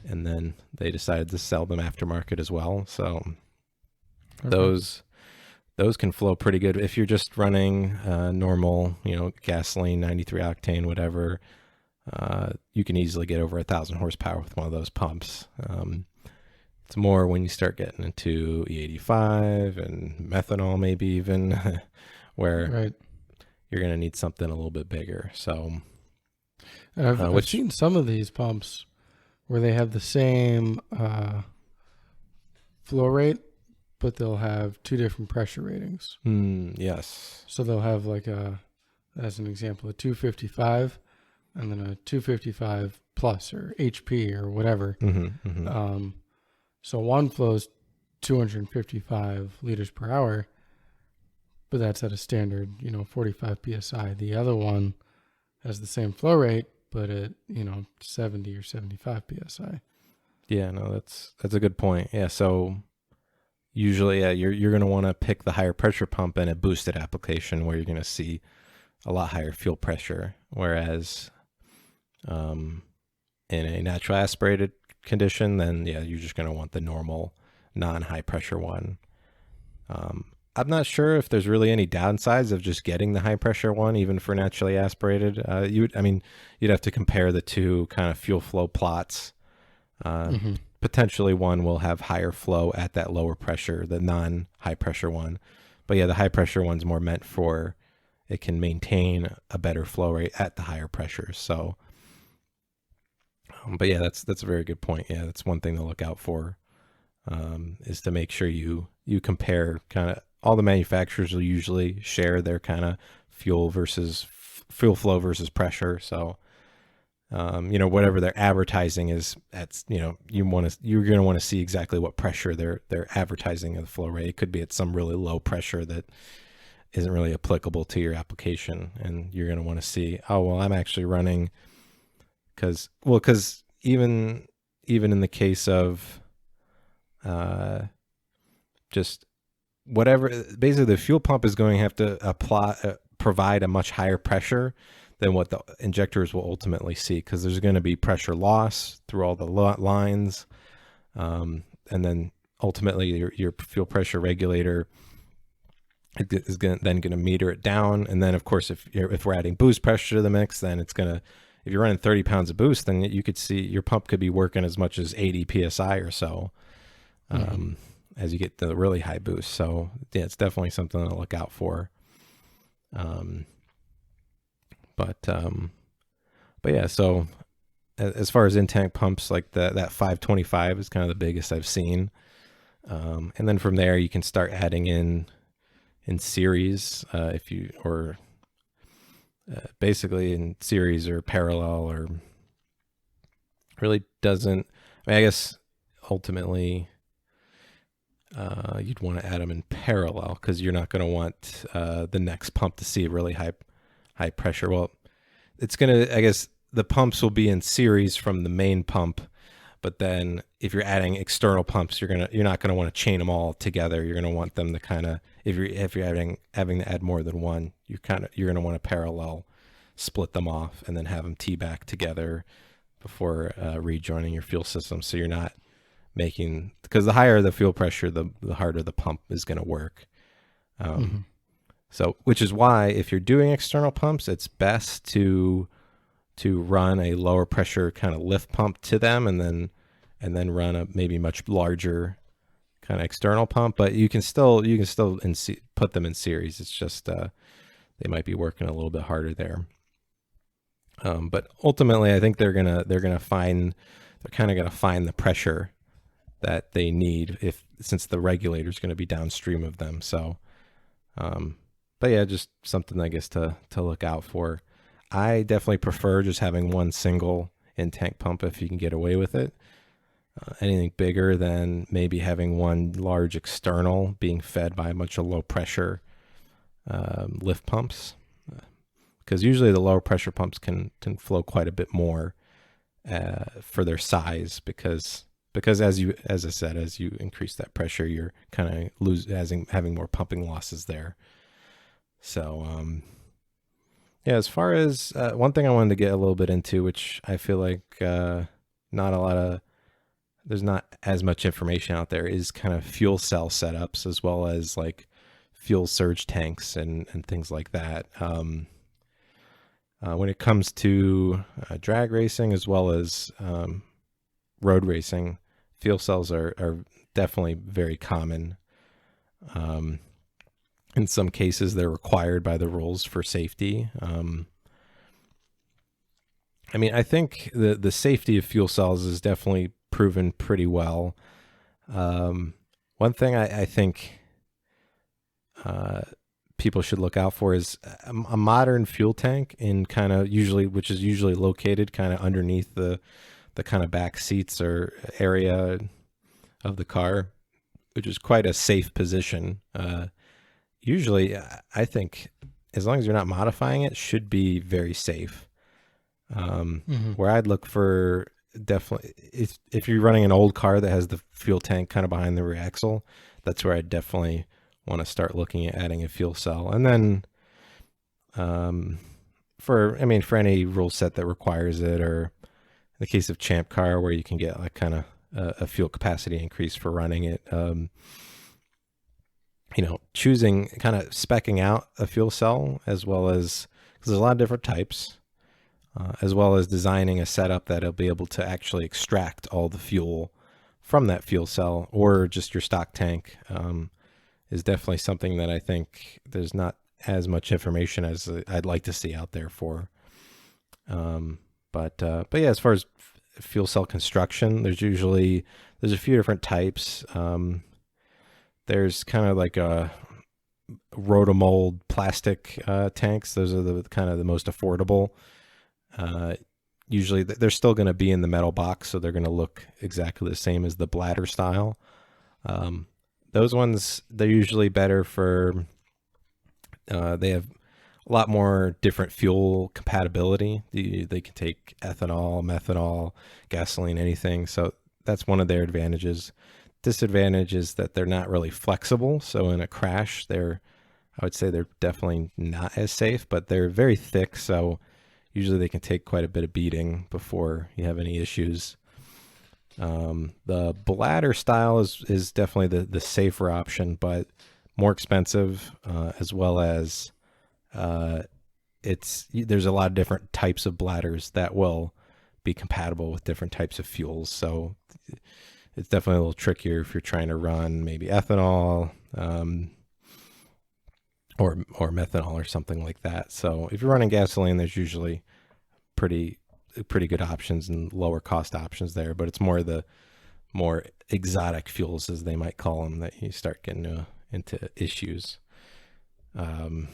and then they decided to sell them aftermarket as well. So those can flow pretty good if you're just running normal, gasoline, 93 octane, whatever. You can easily get over 1,000 horsepower with one of those pumps. It's more when you start getting into E85 and methanol, maybe even, where you're going to need something a little bit bigger. So I've seen some of these pumps where they have the same flow rate, but they'll have two different pressure ratings. Yes. So they'll have like as an example, a 255 and then a 255 plus or HP or whatever. So one flows 255 liters per hour, but that's at a standard, 45 PSI. The other one has the same flow rate, but at, 70 or 75 PSI. Yeah, no, that's a good point. Yeah. So usually you're going to want to pick the higher pressure pump in a boosted application where you're going to see a lot higher fuel pressure. Whereas in a natural aspirated condition, then you're just going to want the normal non-high pressure one. I'm not sure if there's really any downsides of just getting the high pressure one, even for naturally aspirated. You'd have to compare the two kind of fuel flow plots. Potentially one will have higher flow at that lower pressure, the non-high pressure one. But yeah, the high pressure one's more meant for, it can maintain a better flow rate at the higher pressure. So, but yeah, that's a very good point. Yeah, that's one thing to look out for, is to make sure you compare kind of, all the manufacturers will usually share their kind of fuel flow versus pressure. So, whatever their advertising is, that's, you're going to want to see exactly what pressure they're advertising of the flow rate. It could be at some really low pressure that isn't really applicable to your application. And you're going to want to see, oh, well, I'm actually running because even in the case of, just whatever, basically the fuel pump is going to have to provide a much higher pressure than what the injectors will ultimately see, because there's going to be pressure loss through all the lines, and then ultimately your fuel pressure regulator is going to meter it down. And then of course, if we're adding boost pressure to the mix, then it's going to, if you're running 30 pounds of boost, then you could see your pump could be working as much as 80 psi or so, as you get the really high boost. So yeah, it's definitely something to look out for. But yeah, so as far as in-tank pumps, like that 525 is kind of the biggest I've seen. And then from there you can start adding in series, basically in series or parallel, or really doesn't, I guess ultimately, you'd want to add them in parallel, because you're not going to want the next pump to see a really high pressure. Well, it's going to, I guess the pumps will be in series from the main pump, but then if you're adding external pumps, you're not going to want to chain them all together. You're going to want them to kind of, if you're having to add more than one, you're going to want to parallel split them off and then have them tee back together before rejoining your fuel system. So you're not making, because the higher the fuel pressure, the harder the pump is going to work. So, which is why if you're doing external pumps, it's best to run a lower pressure kind of lift pump to them, and then run a maybe much larger kind of external pump. But you can still put them in series. It's just they might be working a little bit harder there. But ultimately, I think they're gonna find the pressure that they need, since the regulator is going to be downstream of them. So, but yeah, just something I guess to look out for. I definitely prefer just having one single in-tank pump if you can get away with it. Anything bigger than maybe having one large external being fed by a bunch of low pressure lift pumps, because usually the lower pressure pumps can flow quite a bit more for their size, because as I said, as you increase that pressure, you're kind of having more pumping losses there. So yeah, as far as one thing I wanted to get a little bit into, which I feel like there's not as much information out there, is kind of fuel cell setups, as well as like fuel surge tanks and things like that. When it comes to drag racing as well as road racing, fuel cells are definitely very common. In some cases, they're required by the rules for safety. I think the safety of fuel cells is definitely proven pretty well. One thing I think people should look out for is a modern fuel tank, which is usually located kind of underneath the kind of back seats or area of the car, which is quite a safe position. Usually, I think as long as you're not modifying it, should be very safe. Where I'd look for, definitely, if you're running an old car that has the fuel tank kind of behind the rear axle, that's where I definitely want to start looking at adding a fuel cell. And then for any rule set that requires it, or in the case of Champ Car, where you can get like kind of a fuel capacity increase for running it, choosing, kind of specking out a fuel cell, as well as, because there's a lot of different types, as well as designing a setup that'll be able to actually extract all the fuel from that fuel cell, or just your stock tank, is definitely something that I think there's not as much information as I'd like to see out there for. But yeah, as far as fuel cell construction, there's a few different types. There's kind of like a rotomold plastic tanks. Those are the kind of the most affordable. Usually they're still going to be in the metal box, so they're going to look exactly the same as the bladder style. Those ones, they're usually better for, they have a lot more different fuel compatibility. They can take ethanol, methanol, gasoline, anything. So that's one of their advantages. Disadvantage is that they're not really flexible. So in a crash, I would say they're definitely not as safe, but they're very thick. So usually they can take quite a bit of beating before you have any issues. The bladder style is definitely the safer option, but more expensive, as well as there's a lot of different types of bladders that will be compatible with different types of fuels. So it's definitely a little trickier if you're trying to run maybe ethanol, or methanol or something like that. So if you're running gasoline, there's usually pretty good options and lower cost options there, but it's more exotic fuels, as they might call them, that you start getting into issues. And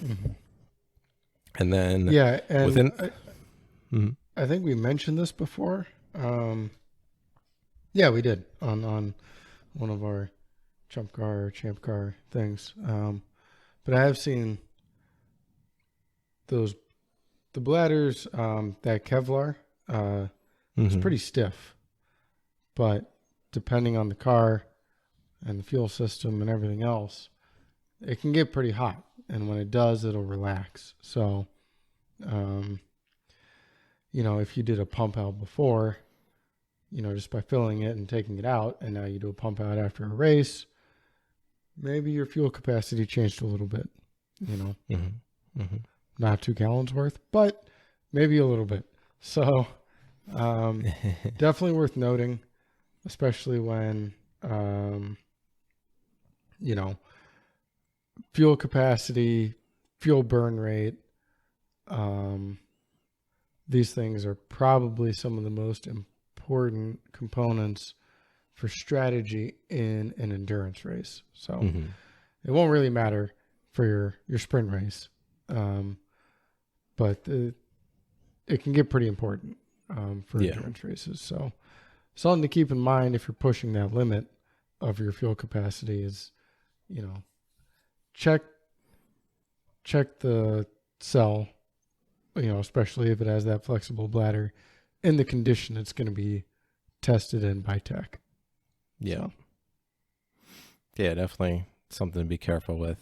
then I think we mentioned this before. Yeah, we did on one of our Champ Car things. But I have seen the bladders, that Kevlar, is pretty stiff, but depending on the car and the fuel system and everything else, it can get pretty hot. And when it does, it'll relax. So, if you did a pump out before, just by filling it and taking it out, and now you do a pump out after a race, maybe your fuel capacity changed a little bit, not 2 gallons worth, but maybe a little bit. So, definitely worth noting, especially when, fuel capacity, fuel burn rate, these things are probably some of the most important components for strategy in an endurance race. So it won't really matter for your sprint race, but it can get pretty important for endurance races. So something to keep in mind if you're pushing that limit of your fuel capacity is, check the cell, especially if it has that flexible bladder, in the condition it's going to be tested in by tech. Yeah. So. Yeah, definitely something to be careful with.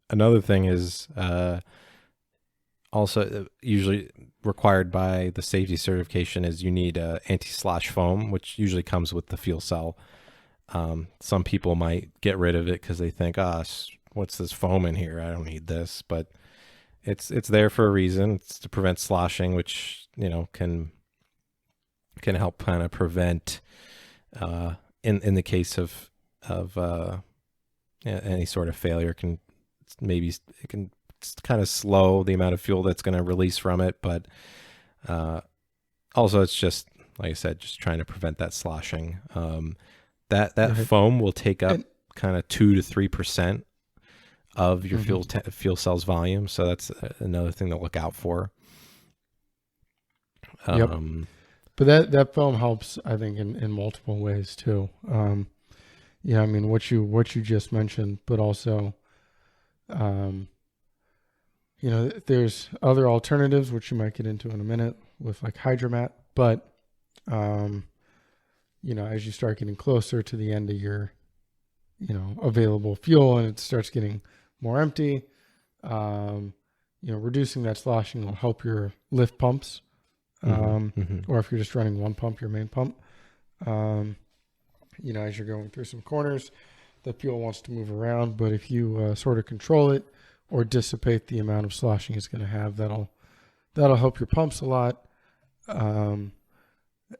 Another thing is also usually required by the safety certification is you need anti-slosh foam, which usually comes with the fuel cell. Some people might get rid of it because they think, what's this foam in here? I don't need this, but it's there for a reason. It's to prevent sloshing, which can help kind of prevent in the case of any sort of failure. It can kind of slow the amount of fuel that's going to release from it, but also it's just, like I said, just trying to prevent that sloshing. That right. Foam will take up kind of 2 to 3% of your fuel cell's volume, so that's another thing to look out for. Yep. But that foam helps, I think, in multiple ways too. I mean, what you just mentioned, but also, there's other alternatives which you might get into in a minute with like Hydramat, but as you start getting closer to the end of your, available fuel and it starts getting more empty, reducing that sloshing will help your lift pumps. Or if you're just running one pump, your main pump, as you're going through some corners, the fuel wants to move around. But if you sort of control it or dissipate the amount of sloshing it's going to have, that'll help your pumps a lot.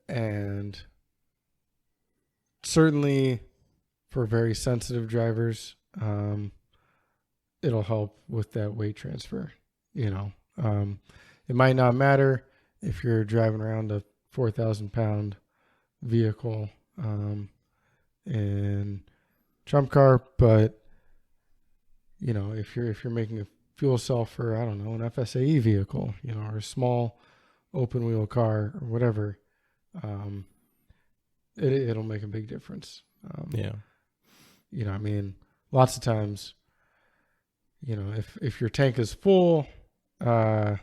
And certainly for very sensitive drivers, it'll help with that weight transfer. It might not matter if you're driving around a 4,000 pound vehicle in Trump car, but if you're making a fuel cell for, I don't know, an FSAE vehicle, or a small open wheel car or whatever, it'll make a big difference. Lots of times, if your tank is full, I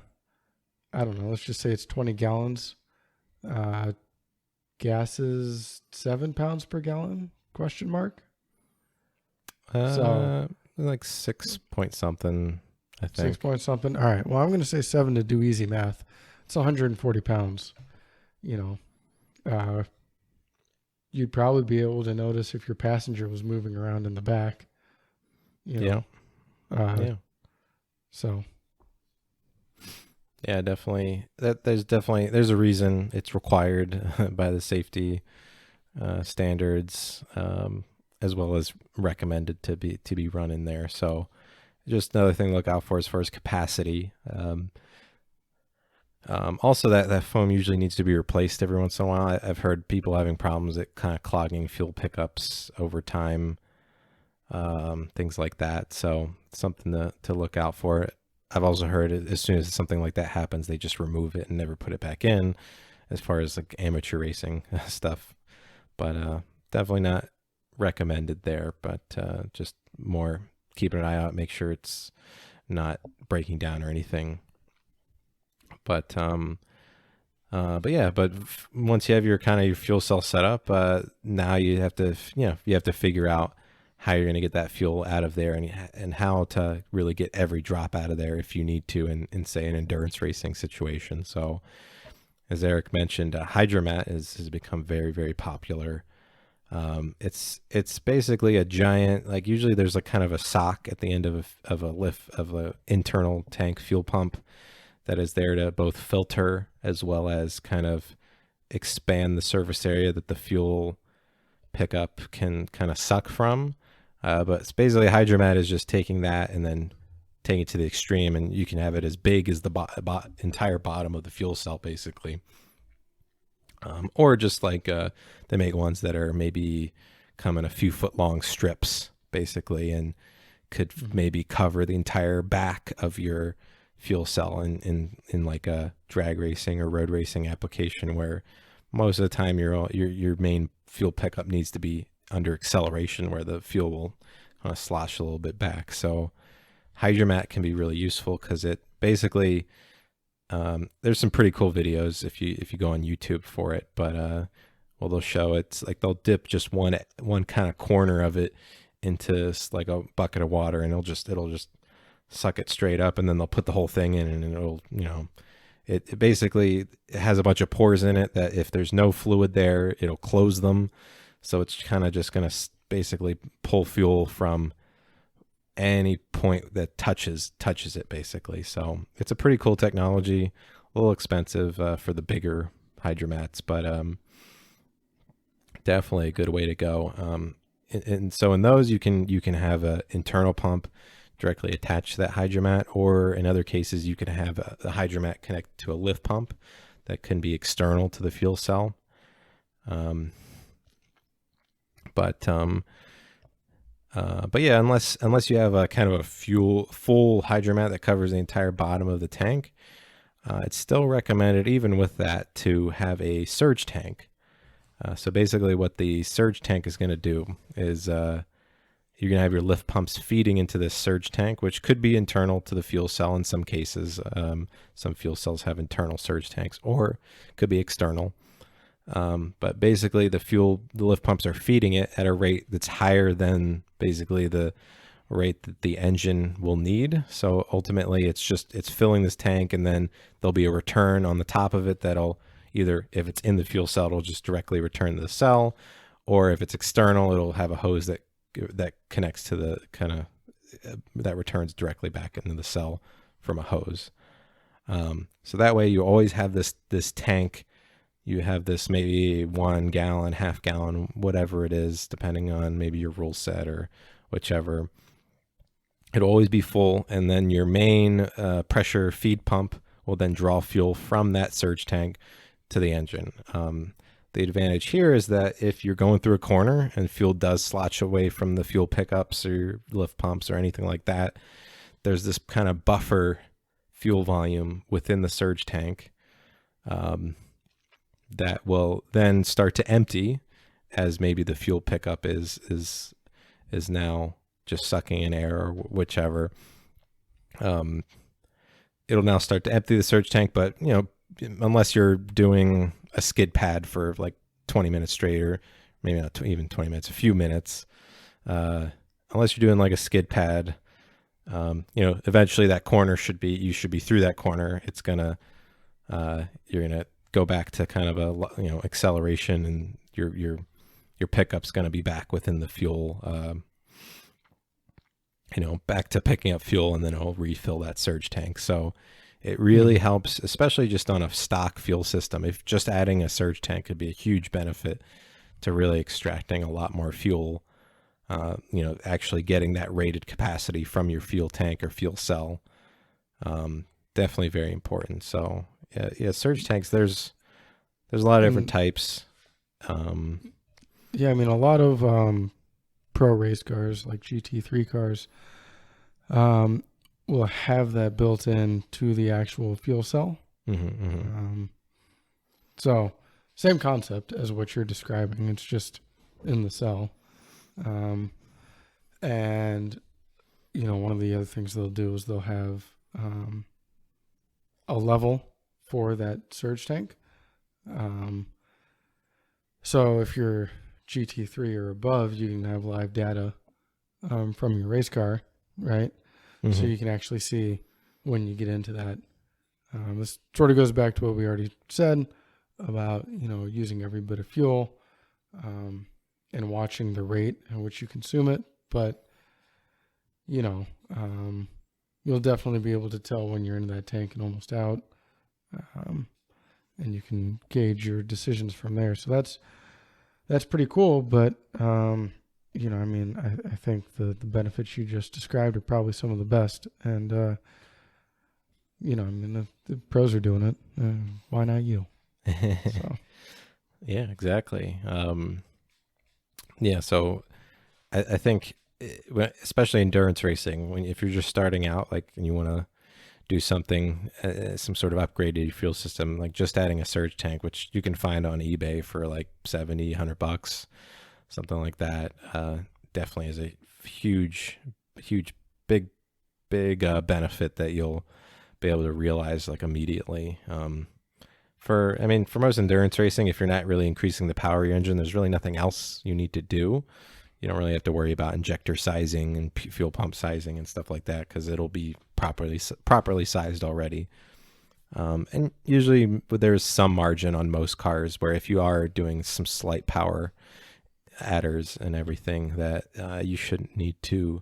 don't know, let's just say it's 20 gallons, gas is 7 pounds per gallon, ? So like 6 point something, I think. 6 point something. All right. Well, I'm going to say 7 to do easy math. It's 140 pounds. You'd probably be able to notice if your passenger was moving around in the back. So. Yeah, definitely. There's a reason it's required by the safety standards, as well as recommended to be run in there. So, just another thing to look out for as far as capacity. Also, that foam usually needs to be replaced every once in a while. I've heard people having problems at kind of clogging fuel pickups over time, things like that. So, something to look out for. I've also heard as soon as something like that happens, they just remove it and never put it back in, as far as like amateur racing stuff. But definitely not recommended there, but just more keeping an eye out, make sure it's not breaking down or anything. But once you have your fuel cell set up, now you have to figure out how you're going to get that fuel out of there and how to really get every drop out of there if you need to in say an endurance racing situation. So as Eric mentioned, Hydramat has become very, very popular. It's basically a giant, like usually there's like kind of a sock at the end of a internal tank fuel pump that is there to both filter as well as kind of expand the surface area that the fuel pickup can kind of suck from. But it's basically Hydramat is just taking that and then taking it to the extreme, and you can have it as big as the entire bottom of the fuel cell, basically. Or just like they make ones that are maybe come in a few foot long strips, basically, and could maybe cover the entire back of your fuel cell in like a drag racing or road racing application, where most of the time your main fuel pickup needs to be under acceleration, where the fuel will kind of slosh a little bit back. So Hydramat can be really useful because it basically there's some pretty cool videos if you go on YouTube for it, but they'll show it's like they'll dip just one kind of corner of it into like a bucket of water, and it'll just suck it straight up, and then they'll put the whole thing in, and it'll it basically has a bunch of pores in it that if there's no fluid there, it'll close them. So it's kind of just going to basically pull fuel from any point that touches it, basically. So it's a pretty cool technology, a little expensive for the bigger Hydramats, but definitely a good way to go. And so in those, you can have an internal pump directly attached to that Hydramat, or in other cases, you can have the Hydramat connect to a lift pump that can be external to the fuel cell. But yeah, unless you have a kind of a full Hydramat that covers the entire bottom of the tank, it's still recommended, even with that, to have a surge tank. So basically what the surge tank is going to do is you're going to have your lift pumps feeding into this surge tank, which could be internal to the fuel cell in some cases. Some fuel cells have internal surge tanks, or could be external. But basically the lift pumps are feeding it at a rate that's higher than basically the rate that the engine will need. So ultimately it's filling this tank, and then there'll be a return on the top of it that'll either, if it's in the fuel cell, it'll just directly return to the cell, or if it's external, it'll have a hose that that connects to the kind of that returns directly back into the cell from a hose. So that way you always have this tank. You have this maybe 1 gallon, half gallon, whatever it is, depending on maybe your rule set or whichever. It'll always be full, and then your main pressure feed pump will then draw fuel from that surge tank to the engine. The advantage here is that if you're going through a corner and fuel does slosh away from the fuel pickups or lift pumps or anything like that, there's this kind of buffer fuel volume within the surge tank that will then start to empty as maybe the fuel pickup is now just sucking in air or whichever. It'll now start to empty the surge tank, but unless you're doing a skid pad for like 20 minutes straight, or maybe not even 20 minutes, a few minutes, unless you're doing like a skid pad, eventually that corner you should be through that corner. It's gonna, you're gonna go back to kind of a, acceleration, and your pickup's gonna be back within the fuel, back to picking up fuel, and then it'll refill that surge tank. So it really helps, especially just on a stock fuel system. If just adding a surge tank could be a huge benefit to really extracting a lot more fuel, actually getting that rated capacity from your fuel tank or fuel cell. Definitely very important. So yeah, surge tanks, there's a lot of different types. Yeah, I mean, a lot of pro race cars, like GT3 cars, will have that built in to the actual fuel cell. So same concept as what you're describing. It's just in the cell. And one of the other things they'll do is they'll have a level for that surge tank. So if you're GT3 or above, you can have live data from your race car, right? So you can actually see when you get into that. This sort of goes back to what we already said about, using every bit of fuel and watching the rate at which you consume it. But, you'll definitely be able to tell when you're in that tank and almost out. And you can gauge your decisions from there. So that's pretty cool. But, I think the benefits you just described are probably some of the best. And, the pros are doing it. Why not you? So. Yeah, exactly. So I think, especially endurance racing, if you're just starting out, and you want to do something, some sort of upgraded fuel system, like just adding a surge tank, which you can find on eBay for like $70-$100, something like that, definitely is a huge, big benefit that you'll be able to realize immediately. For most endurance racing, if you're not really increasing the power of your engine, there's really nothing else you need to do. You don't really have to worry about injector sizing and fuel pump sizing and stuff like that, because it'll be properly sized already. And usually there's some margin on most cars where if you are doing some slight power adders and everything, that you shouldn't need to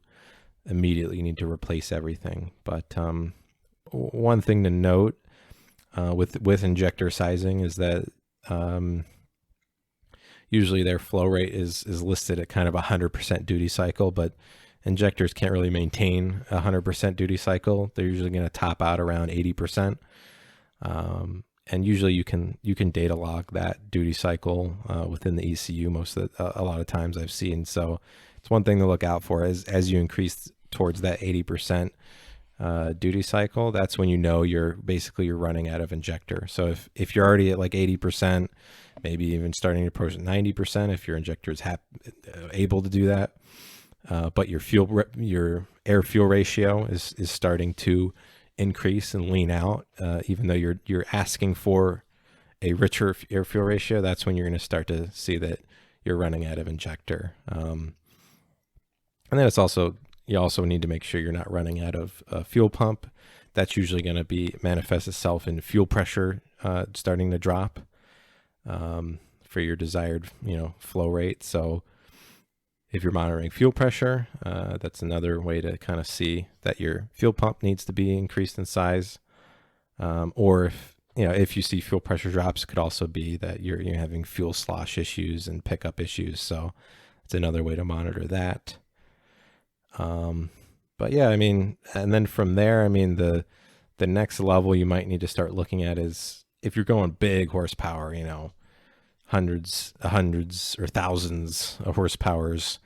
immediately need to replace everything. But one thing to note with injector sizing is that usually their flow rate is listed at kind of 100% duty cycle, but injectors can't really maintain 100% duty cycle. They're usually going to top out around 80%. And usually you can data log that duty cycle within the ECU a lot of times I've seen. So it's one thing to look out for as you increase towards that 80% duty cycle. That's when you're running out of injector. So if you're already at like 80%, maybe even starting to approach 90%, if your injector is able to do that, but your air fuel ratio is starting to increase and lean out, even though you're asking for a richer air fuel ratio, that's when you're going to start to see that you're running out of injector. And then you also need to make sure you're not running out of fuel pump. That's usually going to manifest itself in fuel pressure starting to drop for your desired flow rate. So If you're monitoring fuel pressure, that's another way to kind of see that your fuel pump needs to be increased in size. Or if you see fuel pressure drops, it could also be that you're having fuel slosh issues and pickup issues. So it's another way to monitor that. But yeah, I mean, and then from there, I mean, the next level you might need to start looking at is if you're going big horsepower, hundreds or thousands of horsepowers.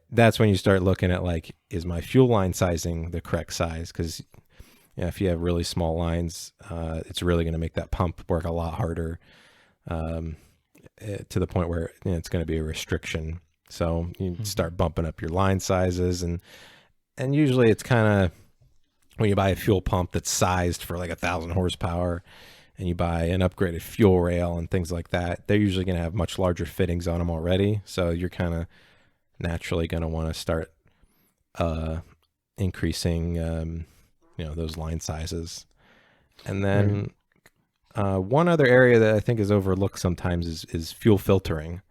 That's when you start looking at like, is my fuel line sizing the correct size? Because if you have really small lines, it's really going to make that pump work a lot harder, to the point where it's going to be a restriction. So you start bumping up your line sizes, and usually it's kind of when you buy a fuel pump that's sized for like 1,000 horsepower, and you buy an upgraded fuel rail and things like that, they're usually going to have much larger fittings on them already. So you're kind of naturally going to want to start increasing those line sizes. And then one other area that I think is overlooked sometimes is fuel filtering.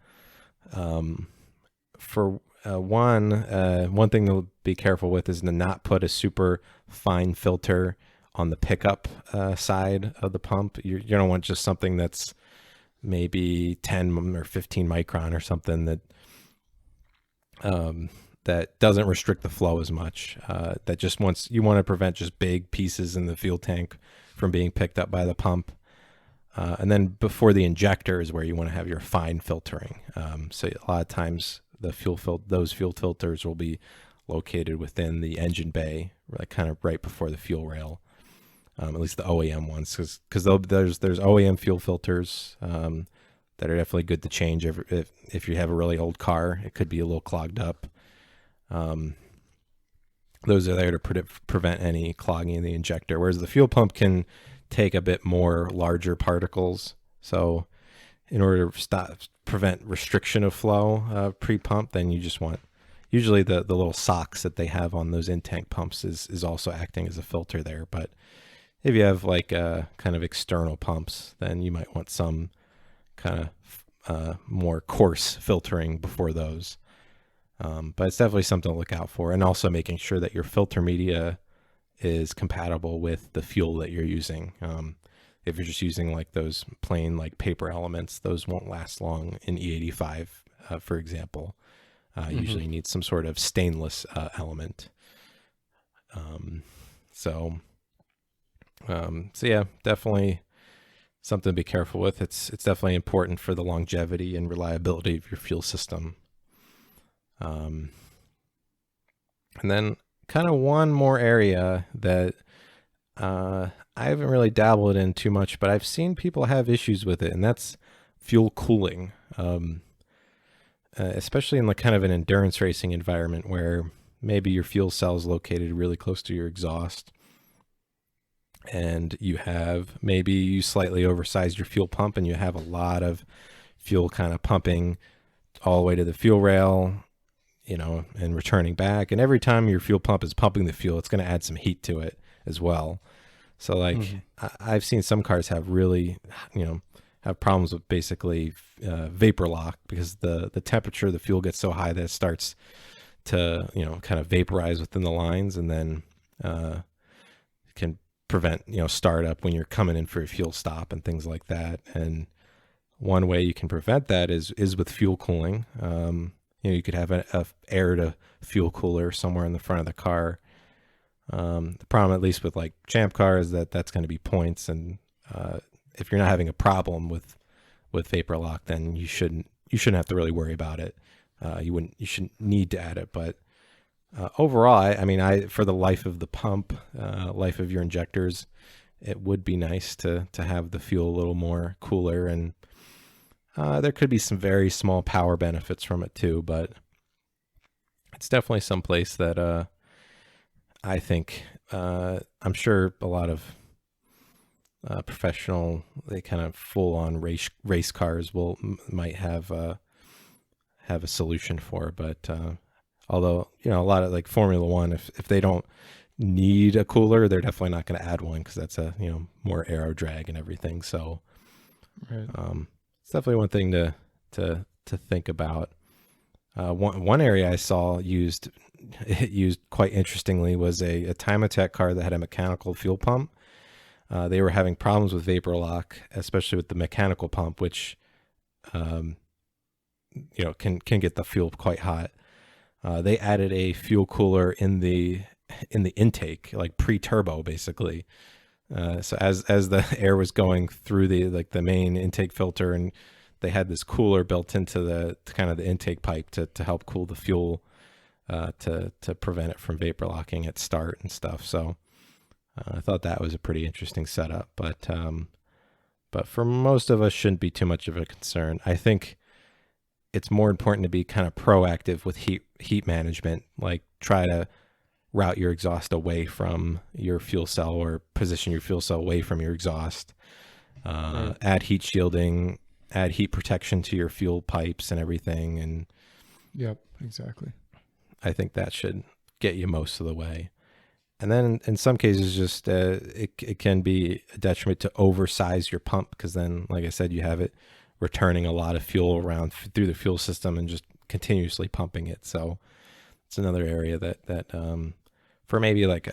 For one thing to be careful with is to not put a super fine filter on the pickup side of the pump. You don't want just something that's maybe 10 or 15 micron or something that doesn't restrict the flow as much. You want to prevent just big pieces in the fuel tank from being picked up by the pump. And then before the injector is where you want to have your fine filtering. So a lot of times those fuel filters will be located within the engine bay, like kind of right before the fuel rail. At least the OEM ones, because there's OEM fuel filters that are definitely good to change if you have a really old car. It could be a little clogged up. Those are there to prevent any clogging in the injector, whereas the fuel pump can take a bit more larger particles. So in order to prevent restriction of flow pre-pump, then you just want, usually the little socks that they have on those in-tank pumps is also acting as a filter there. But if you have like kind of external pumps, then you might want some kind of more coarse filtering before those. But it's definitely something to look out for, and also making sure that your filter media is compatible with the fuel that you're using. If you're just using like those plain like paper elements, those won't last long in E85, for example. Usually you need some sort of stainless element. So yeah, definitely something to be careful with. It's definitely important for the longevity and reliability of your fuel system. And then kind of one more area that I haven't really dabbled in too much, but I've seen people have issues with it, and that's fuel cooling. Especially in like kind of an endurance racing environment where maybe your fuel cell is located really close to your exhaust, and maybe you slightly oversized your fuel pump, and you have a lot of fuel kind of pumping all the way to the fuel rail, and returning back. And every time your fuel pump is pumping the fuel, it's going to add some heat to it as well. So like I've seen some cars have really, have problems with basically vapor lock, because the temperature of the fuel gets so high that it starts to, kind of vaporize within the lines, and then can prevent, startup when you're coming in for a fuel stop and things like that. And one way you can prevent that is with fuel cooling. You could have a air to fuel cooler somewhere in the front of the car. The problem, at least with like champ cars, that's going to be points. And if you're not having a problem with vapor lock, then you shouldn't have to really worry about it. You shouldn't need to add it. But overall, for the life of the pump, life of your injectors, it would be nice to have the fuel a little more cooler, and there could be some very small power benefits from it too, but it's definitely some place that I think I'm sure a lot of professional, they kind of full-on race cars might have a solution for. But although a lot of like Formula One, if they don't need a cooler, they're definitely not going to add one, because that's a more aero drag and everything. So right. It's definitely one thing to think about. One area I saw used quite interestingly was a Time Attack car that had a mechanical fuel pump. They were having problems with vapor lock, especially with the mechanical pump, which can get the fuel quite hot. They added a fuel cooler in the intake, like pre-turbo, basically. So as the air was going through the main intake filter, and they had this cooler built into the kind of the intake pipe to help cool the fuel, to prevent it from vapor locking at start and stuff. So I thought that was a pretty interesting setup, but for most of us, shouldn't be too much of a concern. I think it's more important to be kind of proactive with heat management, like try to route your exhaust away from your fuel cell, or position your fuel cell away from your exhaust. Right. Add heat shielding, add heat protection to your fuel pipes and everything. And yep, exactly. I think that should get you most of the way. And then in some cases, just it can be a detriment to oversize your pump, because then, like I said, you have it returning a lot of fuel around through the fuel system and just continuously pumping it. So it's another area that for maybe like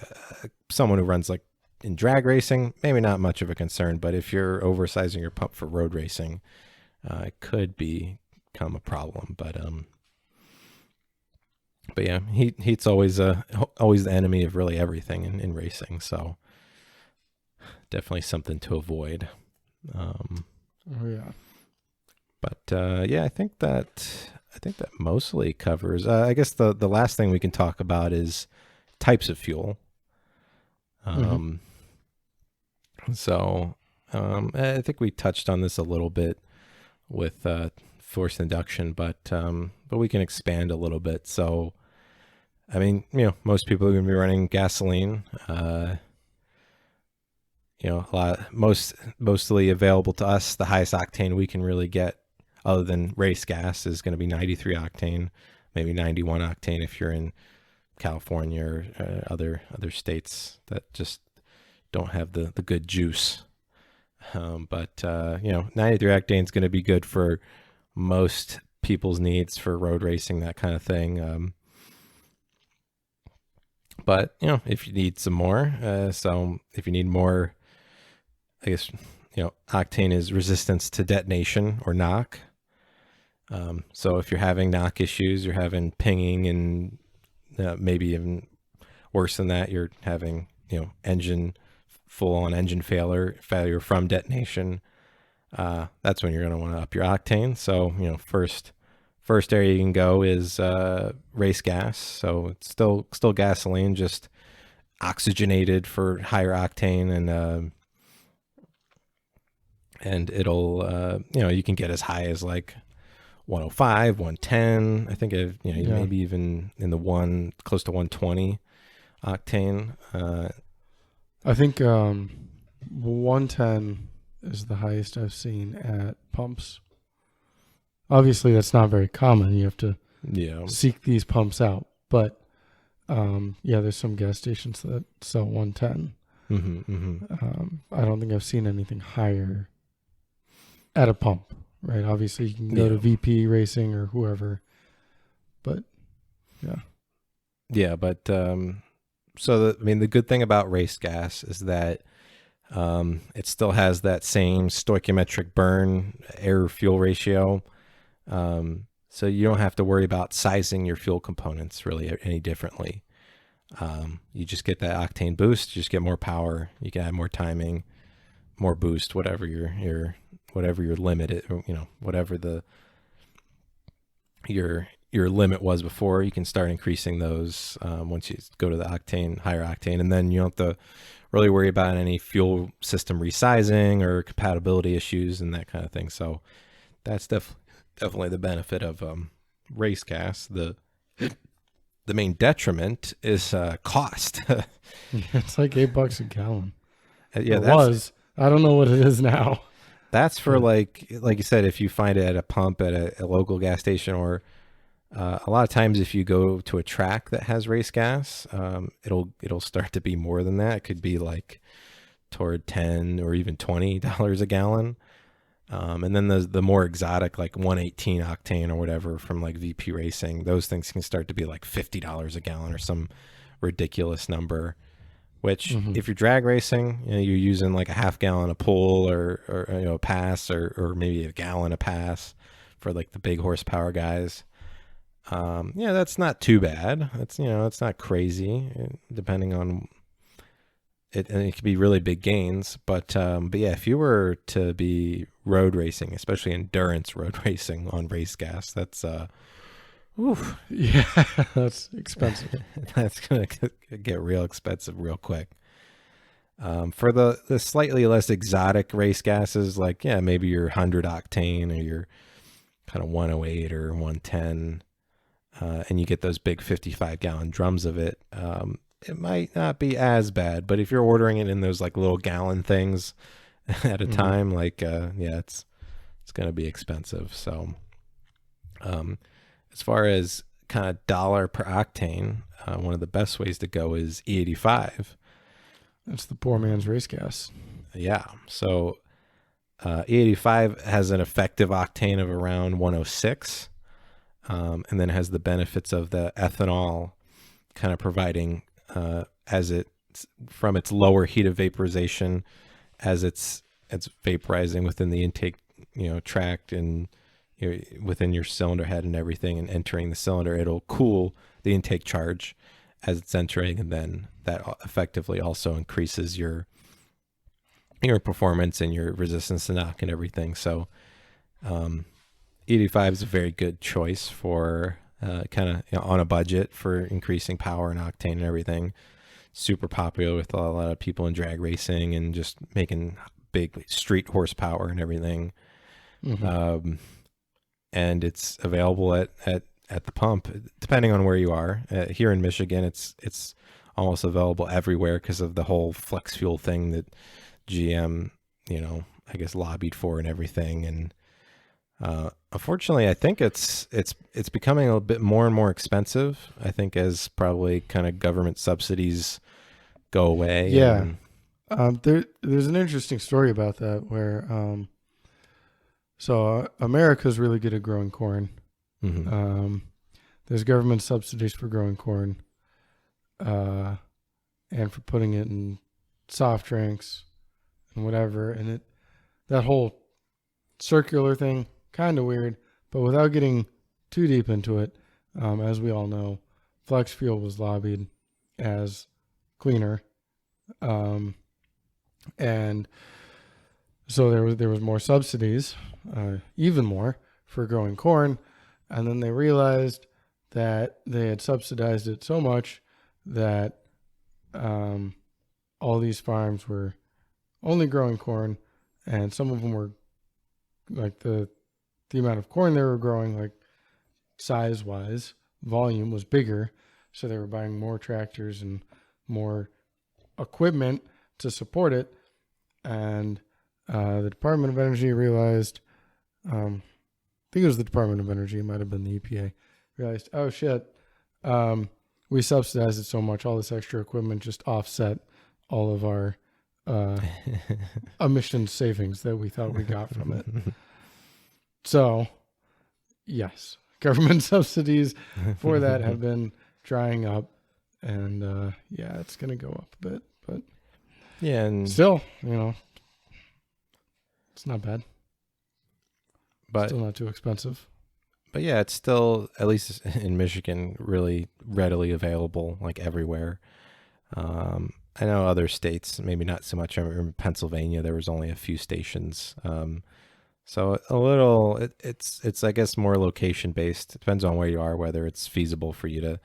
someone who runs like in drag racing, maybe not much of a concern, but if you're oversizing your pump for road racing, it could become a problem. But yeah, heat's always the enemy of really everything in racing. So definitely something to avoid. Oh yeah. But yeah, I think that mostly covers. I guess the last thing we can talk about is types of fuel. So I think we touched on this a little bit with forced induction, but we can expand a little bit. So, I mean, most people are going to be running gasoline. Mostly available to us, the highest octane we can really get, other than race gas, is going to be 93 octane, maybe 91 octane if you're in California or other states that just don't have the good juice. But 93 octane is going to be good for most people's needs for road racing, that kind of thing. But if you need some more, so if you need more, I guess octane is resistance to detonation, or knock. So if you're having knock issues, you're having pinging, and maybe even worse than that, you're having full-on engine failure from detonation. That's when you're going to want to up your octane. So first area you can go is race gas. So it's still gasoline, just oxygenated for higher octane, and it'll you can get as high as like 105, 110. I think maybe even in the close to 120 octane. I think 110 is the highest I've seen at pumps. Obviously, that's not very common. You have to seek these pumps out. But there's some gas stations that sell 110. I don't think I've seen anything higher at a pump, right? Obviously, you can go to VP Racing or whoever. But, yeah. Yeah, but the good thing about race gas is that it still has that same stoichiometric burn air-fuel ratio. So you don't have to worry about sizing your fuel components really any differently. You just get that octane boost, you just get more power, you can add more timing, more boost, whatever your limit is, whatever your limit was before, you can start increasing those once you go to the higher octane, and then you don't have to really worry about any fuel system resizing or compatibility issues and that kind of thing. So that's definitely the benefit of race gas. The main detriment is cost. It's like $8 a gallon. Yeah, it was. I don't know what it is now. That's for like you said, if you find it at a pump at a local gas station, or a lot of times if you go to a track that has race gas, it'll start to be more than that. It could be like toward $10 or even $20 a gallon. And then the more exotic, like 118 octane or whatever from like VP Racing, those things can start to be like $50 a gallon or some ridiculous number. Which, if you're drag racing, you're using like a half gallon a pull or a pass or maybe a gallon a pass for like the big horsepower guys. That's not too bad. It's it's not crazy, depending on it, and it could be really big gains. But yeah, if you were to be road racing, especially endurance road racing on race gas, that's oof. Yeah, that's expensive. That's gonna get real expensive real quick. For the slightly less exotic race gases, like maybe your 100 octane or your kind of 108 or 110, and you get those big 55-gallon drums of it, it might not be as bad. But if you're ordering it in those like little gallon things at a time, like it's gonna be expensive. So as far as kind of dollar per octane, one of the best ways to go is E85. That's the poor man's race gas. Yeah. So E85 has an effective octane of around 106, and then has the benefits of the ethanol kind of providing from its lower heat of vaporization as it's vaporizing within the intake tract and within your cylinder head and everything, and entering the cylinder, it'll cool the intake charge as it's entering, and then that effectively also increases your performance and your resistance to knock and everything. So 85 is a very good choice for kind of on a budget for increasing power and octane and everything. Super popular with a lot of people in drag racing and just making big street horsepower and everything. And it's available at the pump, depending on where you are. Here in Michigan, it's almost available everywhere because of the whole flex fuel thing that GM, I guess lobbied for and everything. And unfortunately, I think it's becoming a bit more and more expensive. I think as probably kind of government subsidies go away. Yeah. There's an interesting story about that where so America's really good at growing corn. There's government subsidies for growing corn, and for putting it in soft drinks and whatever. And that whole circular thing, kind of weird, but without getting too deep into it, as we all know, flex fuel was lobbied as cleaner, and so there was more subsidies, even more, for growing corn. And then they realized that they had subsidized it so much that all these farms were only growing corn, and some of them were like the amount of corn they were growing, like size-wise, volume was bigger, so they were buying more tractors and more equipment to support it. And the Department of Energy realized, I think it was the Department of Energy, it might have been the EPA, realized, oh shit, we subsidized it so much, all this extra equipment just offset all of our emission savings that we thought we got from it. So, yes, government subsidies for that have been drying up, and it's going to go up a bit, but yeah, and still, it's not bad. But still not too expensive. But yeah, it's still, at least in Michigan, really readily available, like everywhere. I know other states, maybe not so much. I remember in Pennsylvania, there was only a few stations. So a little, it's I guess more location based. It depends on where you are, whether it's feasible for you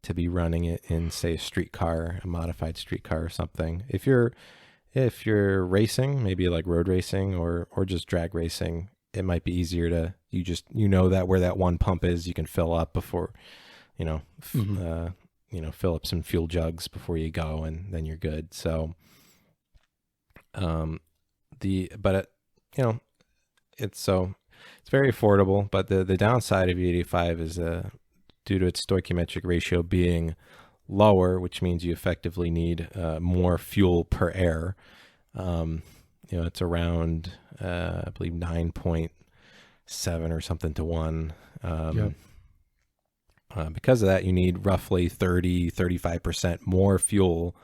to be running it in, say, a modified streetcar or something. If you're racing, maybe like road racing or just drag racing, it might be easier to, that where that one pump is, you can fill up before, fill up some fuel jugs before you go, and then you're good. So, it's very affordable, but the downside of E85 is due to its stoichiometric ratio being lower, which means you effectively need more fuel per air. it's around, I believe 9.7 or something to 1. Yep. Because of that, you need roughly 35% more fuel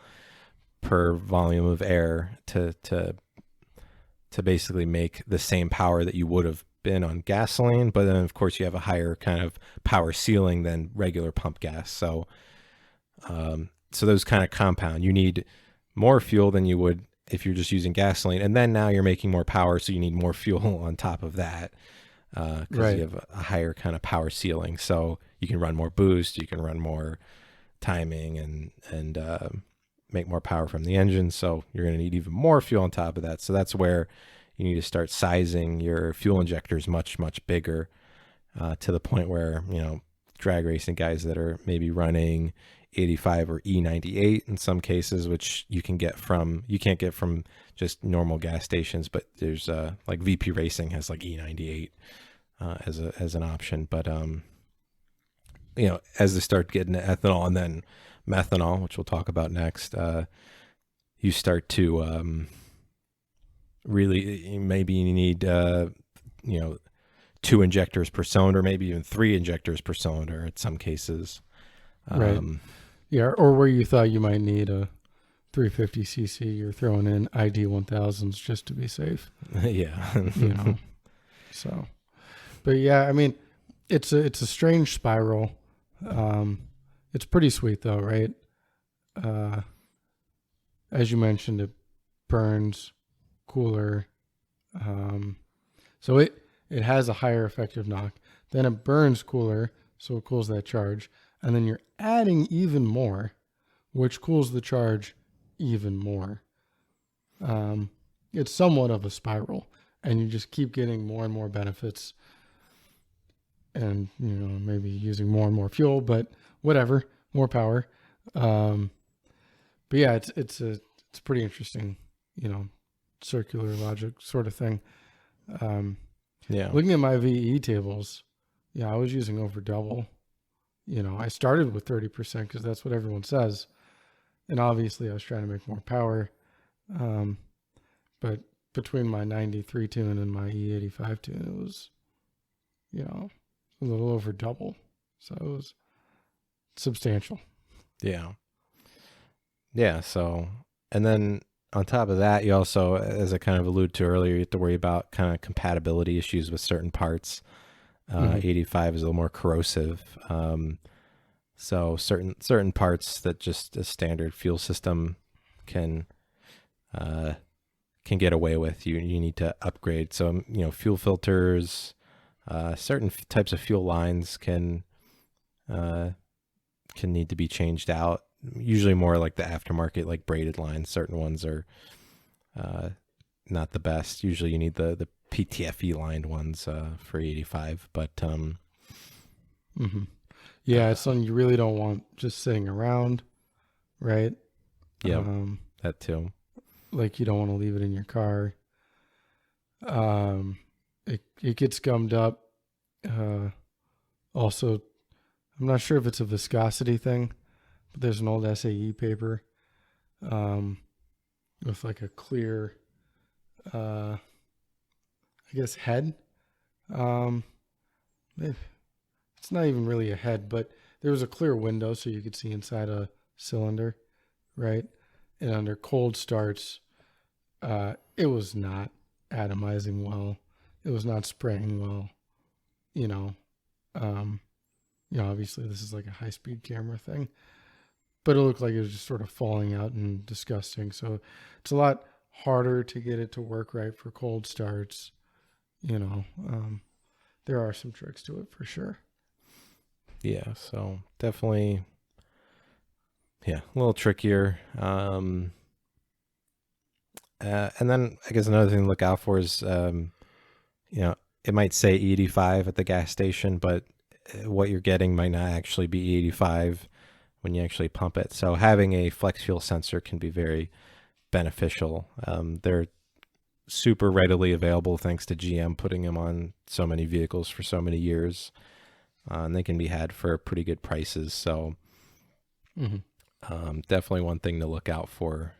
per volume of air to basically make the same power that you would have been on gasoline. But then, of course, you have a higher kind of power ceiling than regular pump gas. So those kind of compound. You need more fuel than you would if you're just using gasoline. And then now you're making more power, so you need more fuel on top of that. Because you have a higher kind of power ceiling, so you can run more boost, you can run more timing, and make more power from the engine. So you're going to need even more fuel on top of that. So that's where you need to start sizing your fuel injectors much bigger, to the point where drag racing guys that are maybe running 85 or E98 in some cases, which you can't get from just normal gas stations, but there's like VP Racing has like E98 as an option. But as they start getting to ethanol and then methanol, which we'll talk about next, you start to really, maybe you need 2 injectors per cylinder, maybe even 3 injectors per cylinder in some cases. Right. Yeah, or where you thought you might need a 350cc, you're throwing in ID 1000s just to be safe. Yeah. So, but yeah, I mean, it's a strange spiral. It's pretty sweet though, right? As you mentioned, it burns cooler. So it has a higher effective knock. Then it burns cooler, so it cools that charge. And then you're adding even more, which cools the charge even more. It's somewhat of a spiral, and you just keep getting more and more benefits, and maybe using more and more fuel, but whatever, more power. But yeah, it's pretty interesting, circular logic sort of thing. Yeah. Looking at my VE tables, I was using over double. I started with 30% because that's what everyone says. And obviously I was trying to make more power. But between my 93 tune and my E85 tune, it was, a little over double. So it was substantial. Yeah. Yeah. So, and then on top of that, you also, as I kind of alluded to earlier, you have to worry about kind of compatibility issues with certain parts. 85 is a little more corrosive. So certain parts that just a standard fuel system can get away with, you need to upgrade. So, fuel filters, certain types of fuel lines can need to be changed out. Usually more like the aftermarket, like braided lines. Certain ones are not the best. Usually you need the PTFE lined ones for 85, but yeah, it's something you really don't want just sitting around, right? Yeah, that too. Like you don't want to leave it in your car. It gets gummed up. Also, I'm not sure if it's a viscosity thing, but there's an old SAE paper with like a clear, I guess, head. It's not even really a head, but there was a clear window so you could see inside a cylinder, right? And under cold starts, it was not atomizing well. It was not spraying well. Obviously this is like a high-speed camera thing, but it looked like it was just sort of falling out and disgusting. So it's a lot harder to get it to work right for cold starts. There are some tricks to it for sure. Yeah, so definitely, a little trickier. And then I guess another thing to look out for is, it might say E85 at the gas station, but what you're getting might not actually be E85 when you actually pump it. So having a flex fuel sensor can be very beneficial. They're super readily available thanks to GM putting them on so many vehicles for so many years. And they can be had for pretty good prices. So definitely one thing to look out for.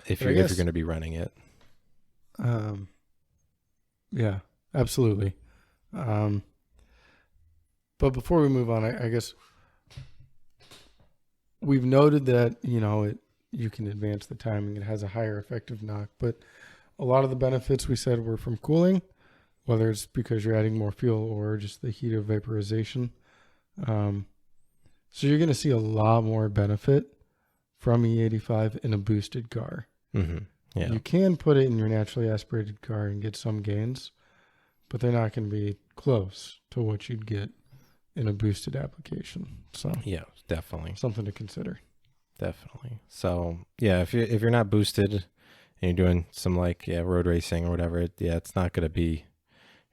if you're going to be running it. Yeah, absolutely. But before we move on, I guess we've noted that, you can advance the timing. It has a higher effective knock, but a lot of the benefits we said were from cooling, whether it's because you're adding more fuel or just the heat of vaporization. So you're going to see a lot more benefit from E85 in a boosted car. Mm-hmm. Yeah. You can put it in your naturally aspirated car and get some gains, but they're not going to be close to what you'd get in a boosted application. So yeah, definitely something to consider. Definitely. So yeah, if you're not boosted and you're doing some road racing or whatever, it's not going to be.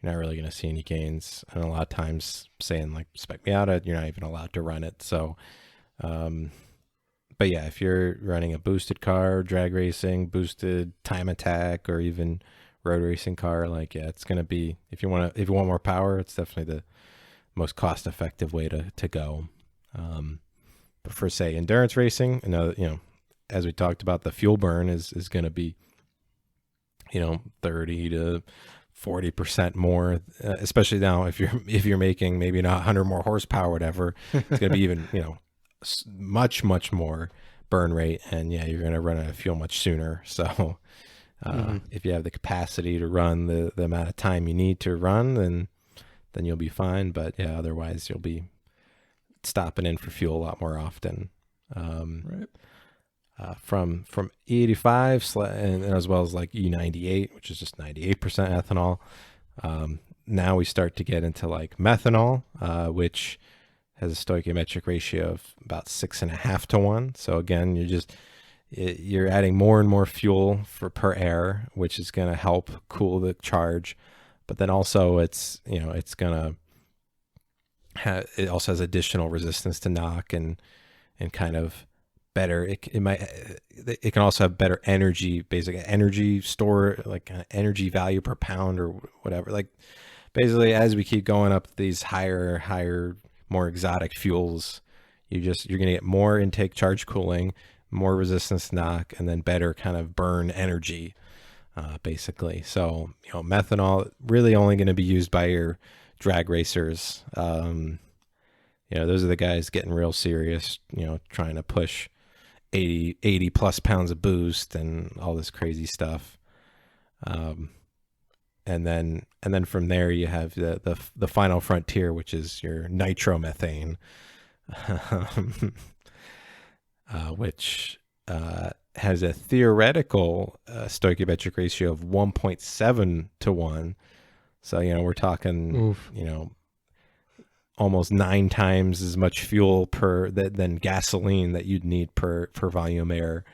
You're not really going to see any gains, and a lot of times saying spec me out it, you're not even allowed to run it. So, but yeah, if you're running a boosted car, drag racing, boosted time attack, or even road racing car, it's going to be, if you want more power, it's definitely the most cost effective way to go. But for say endurance racing, as we talked about, the fuel burn is going to be, 30 to 40% more, especially now if you're making maybe not 100 more horsepower, whatever, it's going to be even, much more burn rate, and you're going to run out of fuel much sooner. So if you have the capacity to run the amount of time you need to run, then you'll be fine. But otherwise you'll be stopping in for fuel a lot more often. Right. From E85 and as well as E98, which is just 98% ethanol. Now we start to get into methanol, which has a stoichiometric ratio of about 6.5 to 1. So again, you're adding more and more fuel per air, which is going to help cool the charge. But then also it's going to it also has additional resistance to knock and kind of better. It can also have better energy, basic energy store, energy value per pound or whatever. Basically, as we keep going up these higher, more exotic fuels, you're going to get more intake charge cooling, more resistance to knock, and then better kind of burn energy, basically. So, methanol really only going to be used by your drag racers. Those are the guys getting real serious, trying to push 80 plus pounds of boost and all this crazy stuff. And then from there you have the final frontier, which is your nitromethane, which has a theoretical stoichiometric ratio of 1.7 to 1. So, we're talking, Oof. Almost 9 times as much fuel than gasoline that you'd need per volume air.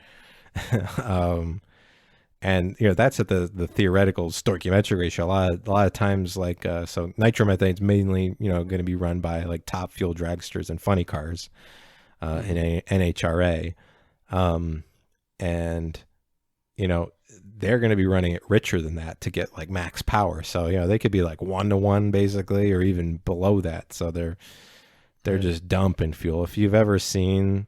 And that's at the theoretical stoichiometric ratio. A lot of times, so nitromethane is mainly going to be run by top fuel dragsters and funny cars in NHRA, and they're going to be running it richer than that to get max power. So they could be 1-to-1 basically, or even below that. So they're just dumping fuel. If you've ever seen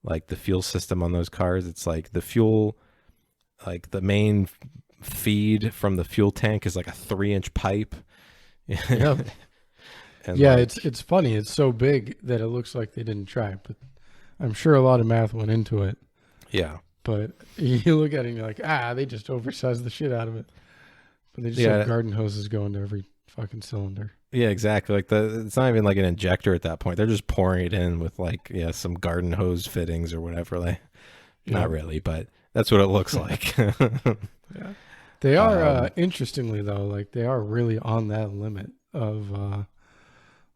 the fuel system on those cars, it's the fuel, the main feed from the fuel tank is a 3-inch pipe. Yeah. And it's funny. It's so big that it looks like they didn't try, but I'm sure a lot of math went into it. Yeah. But you look at it and you're they just oversized the shit out of it. But they just have garden hoses going to every fucking cylinder. Yeah, exactly. It's not even an injector at that point. They're just pouring it in with some garden hose fittings or whatever. Not really, but that's what it looks like. Yeah. They are, interestingly though, they are really on that limit of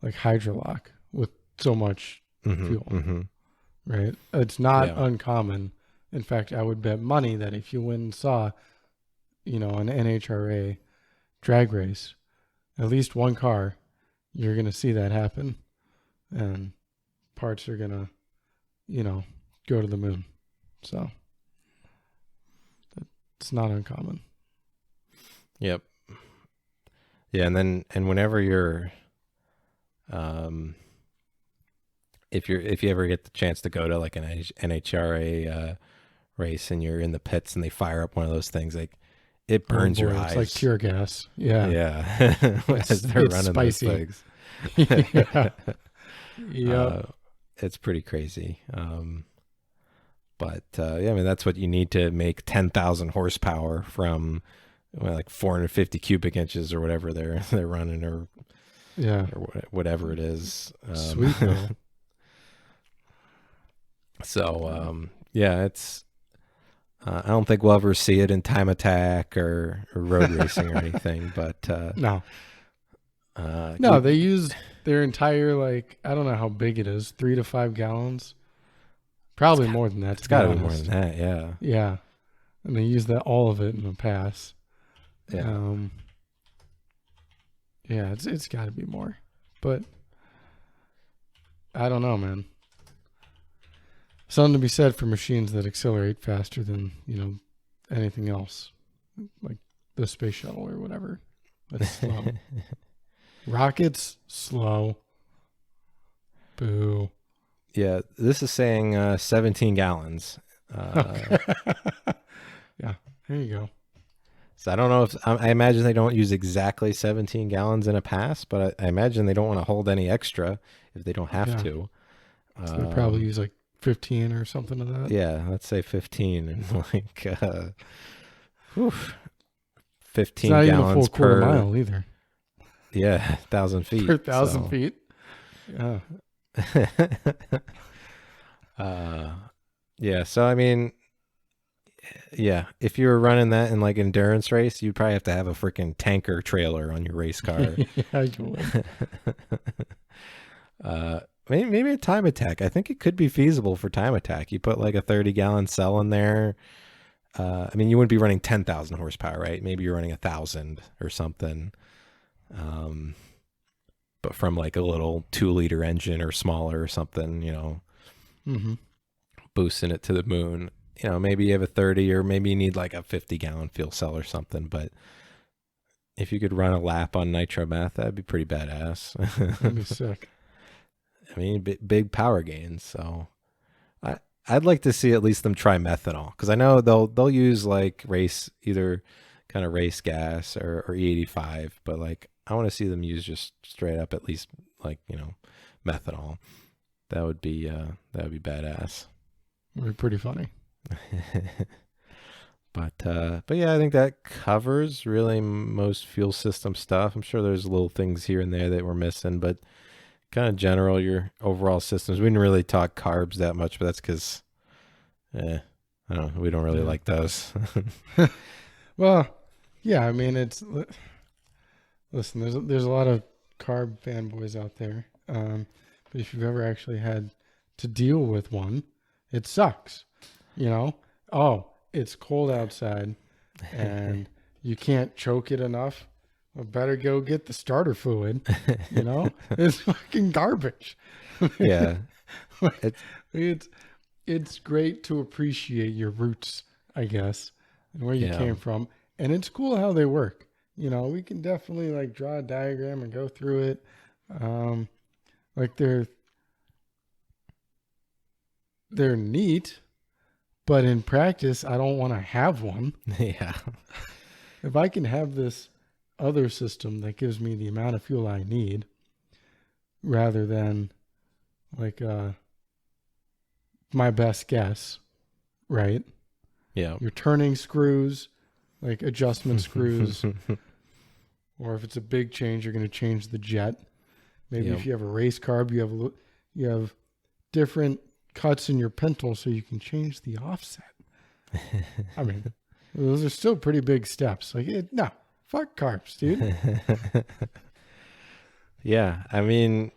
Hydrolock with so much fuel. Mm-hmm. Right? It's not uncommon. In fact, I would bet money that if you went and saw, an NHRA drag race, at least one car, you're going to see that happen. And parts are going to, go to the moon. So it's not uncommon. Yep. Yeah. And whenever you're, if you ever get the chance to go to an NHRA, race and you're in the pits and they fire up one of those things, like it burns your eyes. It's like tear gas. Yeah. Yeah. As they're running spicy. those things. Yeah. It's pretty crazy. But yeah, I mean, that's what you need to make 10,000 horsepower from like 450 cubic inches or whatever they're running, or whatever it is. Sweet. So yeah, it's I don't think we'll ever see it in time attack or road racing or anything, but no, they use their entire, like, I don't know how big it is, 3 to 5 gallons. Probably more than that. It's got to be more than that, yeah. Yeah. And they use all of it in the pass. Yeah. Yeah, it's got to be more. But I don't know, man. Something to be said for machines that accelerate faster than, anything else. Like the space shuttle or whatever. That's slow. Rockets, slow. Boo. Yeah, this is saying 17 gallons. Yeah, there you go. So I don't know if I imagine they don't use exactly 17 gallons in a pass, but I imagine they don't want to hold any extra if they don't have to. So they probably use like 15 or something of that. Yeah, let's say 15 and like 15 not gallons even a full per quarter mile either. Yeah, 1,000 feet. Per 1,000 feet. Yeah. Yeah, so I mean, yeah, if you were running that in like endurance race, you'd probably have to have a freaking tanker trailer on your race car. Yeah, you would. Maybe a time attack. I think it could be feasible for time attack. You put like a 30-gallon cell in there. I mean, you wouldn't be running 10,000 horsepower, right? Maybe you're running 1,000 or something. But from like a little 2-liter engine or smaller or something, boosting it to the moon. Maybe you have a 30, or maybe you need like a 50-gallon fuel cell or something. But if you could run a lap on Nitromath, that'd be pretty badass. That'd be sick. I mean, big power gains. So I'd like to see at least them try methanol, because I know they'll use like either kind of race gas or E85, but like I want to see them use just straight up at least like methanol. That would be badass. It'd be pretty funny. But yeah, I think that covers really most fuel system stuff. I'm sure there's little things here and there that we're missing, but kind of general, your overall systems. We didn't really talk carbs that much, but that's because, I don't know, we don't really like those. Well, yeah, I mean, listen, there's a lot of carb fanboys out there, but if you've ever actually had to deal with one, it sucks. Oh, it's cold outside and you can't choke it enough. Well, better go get the starter fluid. It's fucking garbage. Yeah. It's great to appreciate your roots, I guess, and where you came from. And it's cool how they work. We can definitely like draw a diagram and go through it. Like they're neat, but in practice, I don't want to have one. Yeah. If I can have this other system that gives me the amount of fuel I need, rather than like my best guess, right? Yeah. You're turning screws, like adjustment screws, or if it's a big change, you're going to change the jet. Maybe if you have a race carb, you have different cuts in your pintle so you can change the offset. I mean, those are still pretty big steps. Like, no, fuck carbs, dude. Yeah, I mean,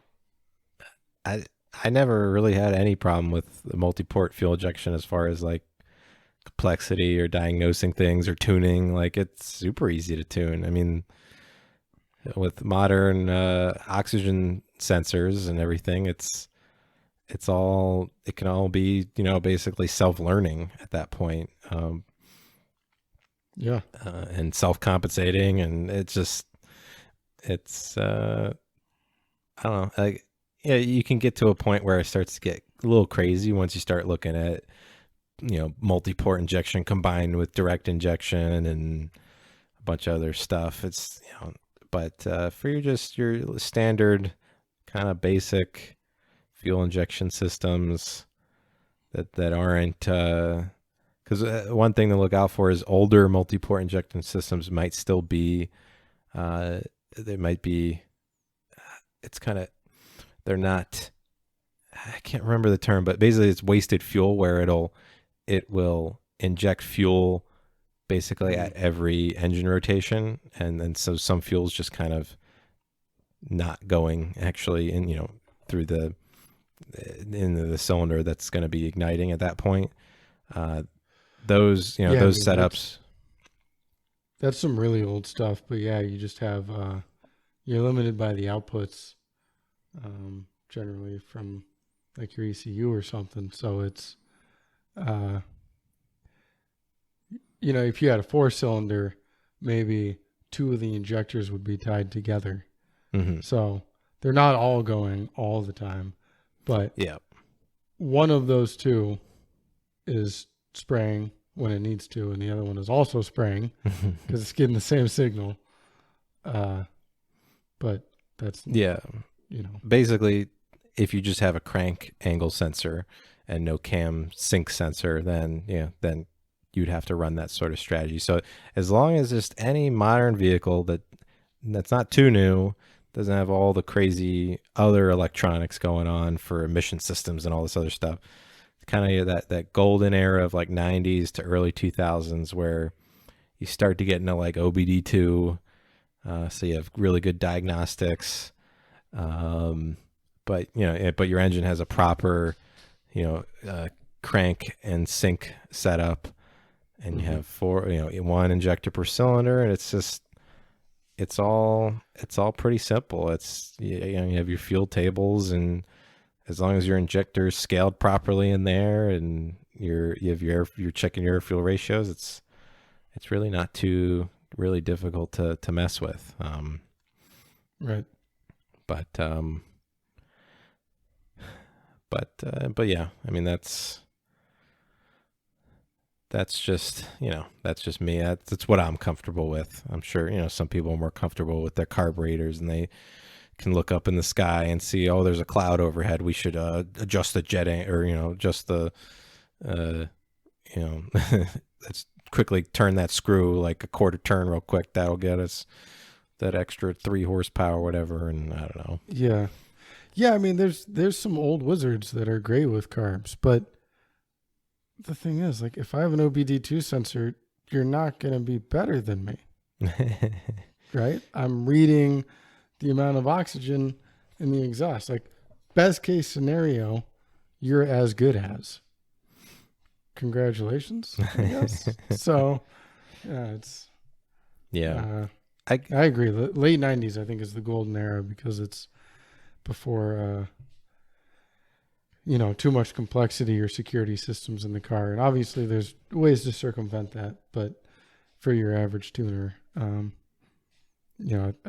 I never really had any problem with the multi-port fuel injection as far as like complexity or diagnosing things or tuning. Like, it's super easy to tune. I mean, with modern oxygen sensors and everything, it can all be, basically self-learning at that point. And self-compensating, and I don't know, like, yeah, you can get to a point where it starts to get a little crazy once you start looking at multi-port injection combined with direct injection and a bunch of other stuff. It's, but for your standard kind of basic fuel injection systems that aren't, because one thing to look out for is older multi-port injection systems might still be, they might be, it's kind of, they're not, I can't remember the term, but basically it's wasted fuel, where it will inject fuel basically at every engine rotation, and so some fuel's just kind of not going actually in, through into the cylinder that's going to be igniting at that point. Those setups. That's some really old stuff, but yeah, you just have you're limited by the outputs, generally from like your ECU or something. So it's, if you had a 4-cylinder, maybe 2 of the injectors would be tied together. Mm-hmm. So they're not all going all the time, but one of those 2 is spraying when it needs to, and the other one is also spraying because it's getting the same signal. But that's basically, if you just have a crank angle sensor and no cam sync sensor, then you'd have to run that sort of strategy. So as long as just any modern vehicle that's not too new, doesn't have all the crazy other electronics going on for emission systems and all this other stuff, kind of that golden era of like 90s to early 2000s where you start to get into like OBD2, so you have really good diagnostics, but your engine has a proper crank and sync setup, and you have 1 injector per cylinder, and it's all pretty simple. It's you have your fuel tables, and as long as your injector's scaled properly in there, and you're checking your air fuel ratios, it's really not too really difficult to mess with. Right. But yeah, I mean that's just that's just me. That's what I'm comfortable with. I'm sure some people are more comfortable with their carburetors, and they can look up in the sky and see, oh, there's a cloud overhead, we should adjust the jet or adjust the let's quickly turn that screw like a quarter turn real quick, that'll get us that extra 3 horsepower, whatever. And I don't know. Yeah, I mean there's some old wizards that are great with carbs, but the thing is, like, if I have an OBD2 sensor, you're not going to be better than me. Right? I'm reading the amount of oxygen in the exhaust. Like, best case scenario, you're as good as. Congratulations, I guess. So, I agree. The late 90s, I think, is the golden era because it's before, too much complexity or security systems in the car. And obviously there's ways to circumvent that, but for your average tuner, I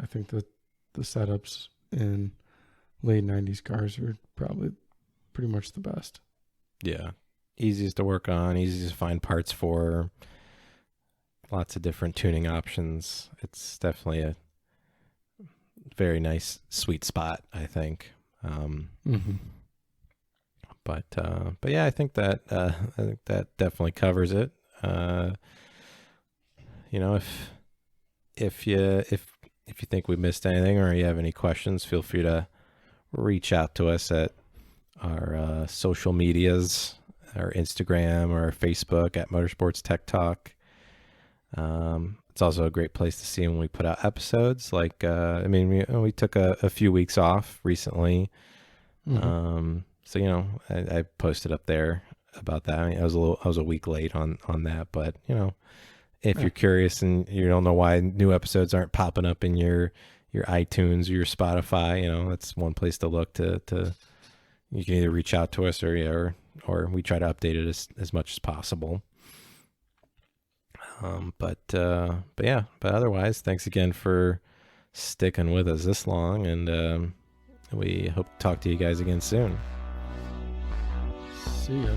think that the setups in late 90s cars are probably pretty much the best. Yeah. Easiest to work on, easiest to find parts for, lots of different tuning options. It's definitely a very nice sweet spot, I think. But yeah, I think that definitely covers it. If you think we missed anything or you have any questions, feel free to reach out to us at our social medias, our Instagram or Facebook at Motorsports Tech Talk. It's also a great place to see when we put out episodes. Like, we took a few weeks off recently. So, I posted up there about that. I was a week late on that, but if you're curious and you don't know why new episodes aren't popping up in your iTunes or your Spotify, that's one place to look to you can either reach out to us or we try to update it as much as possible. But otherwise, thanks again for sticking with us this long, and we hope to talk to you guys again soon. See ya.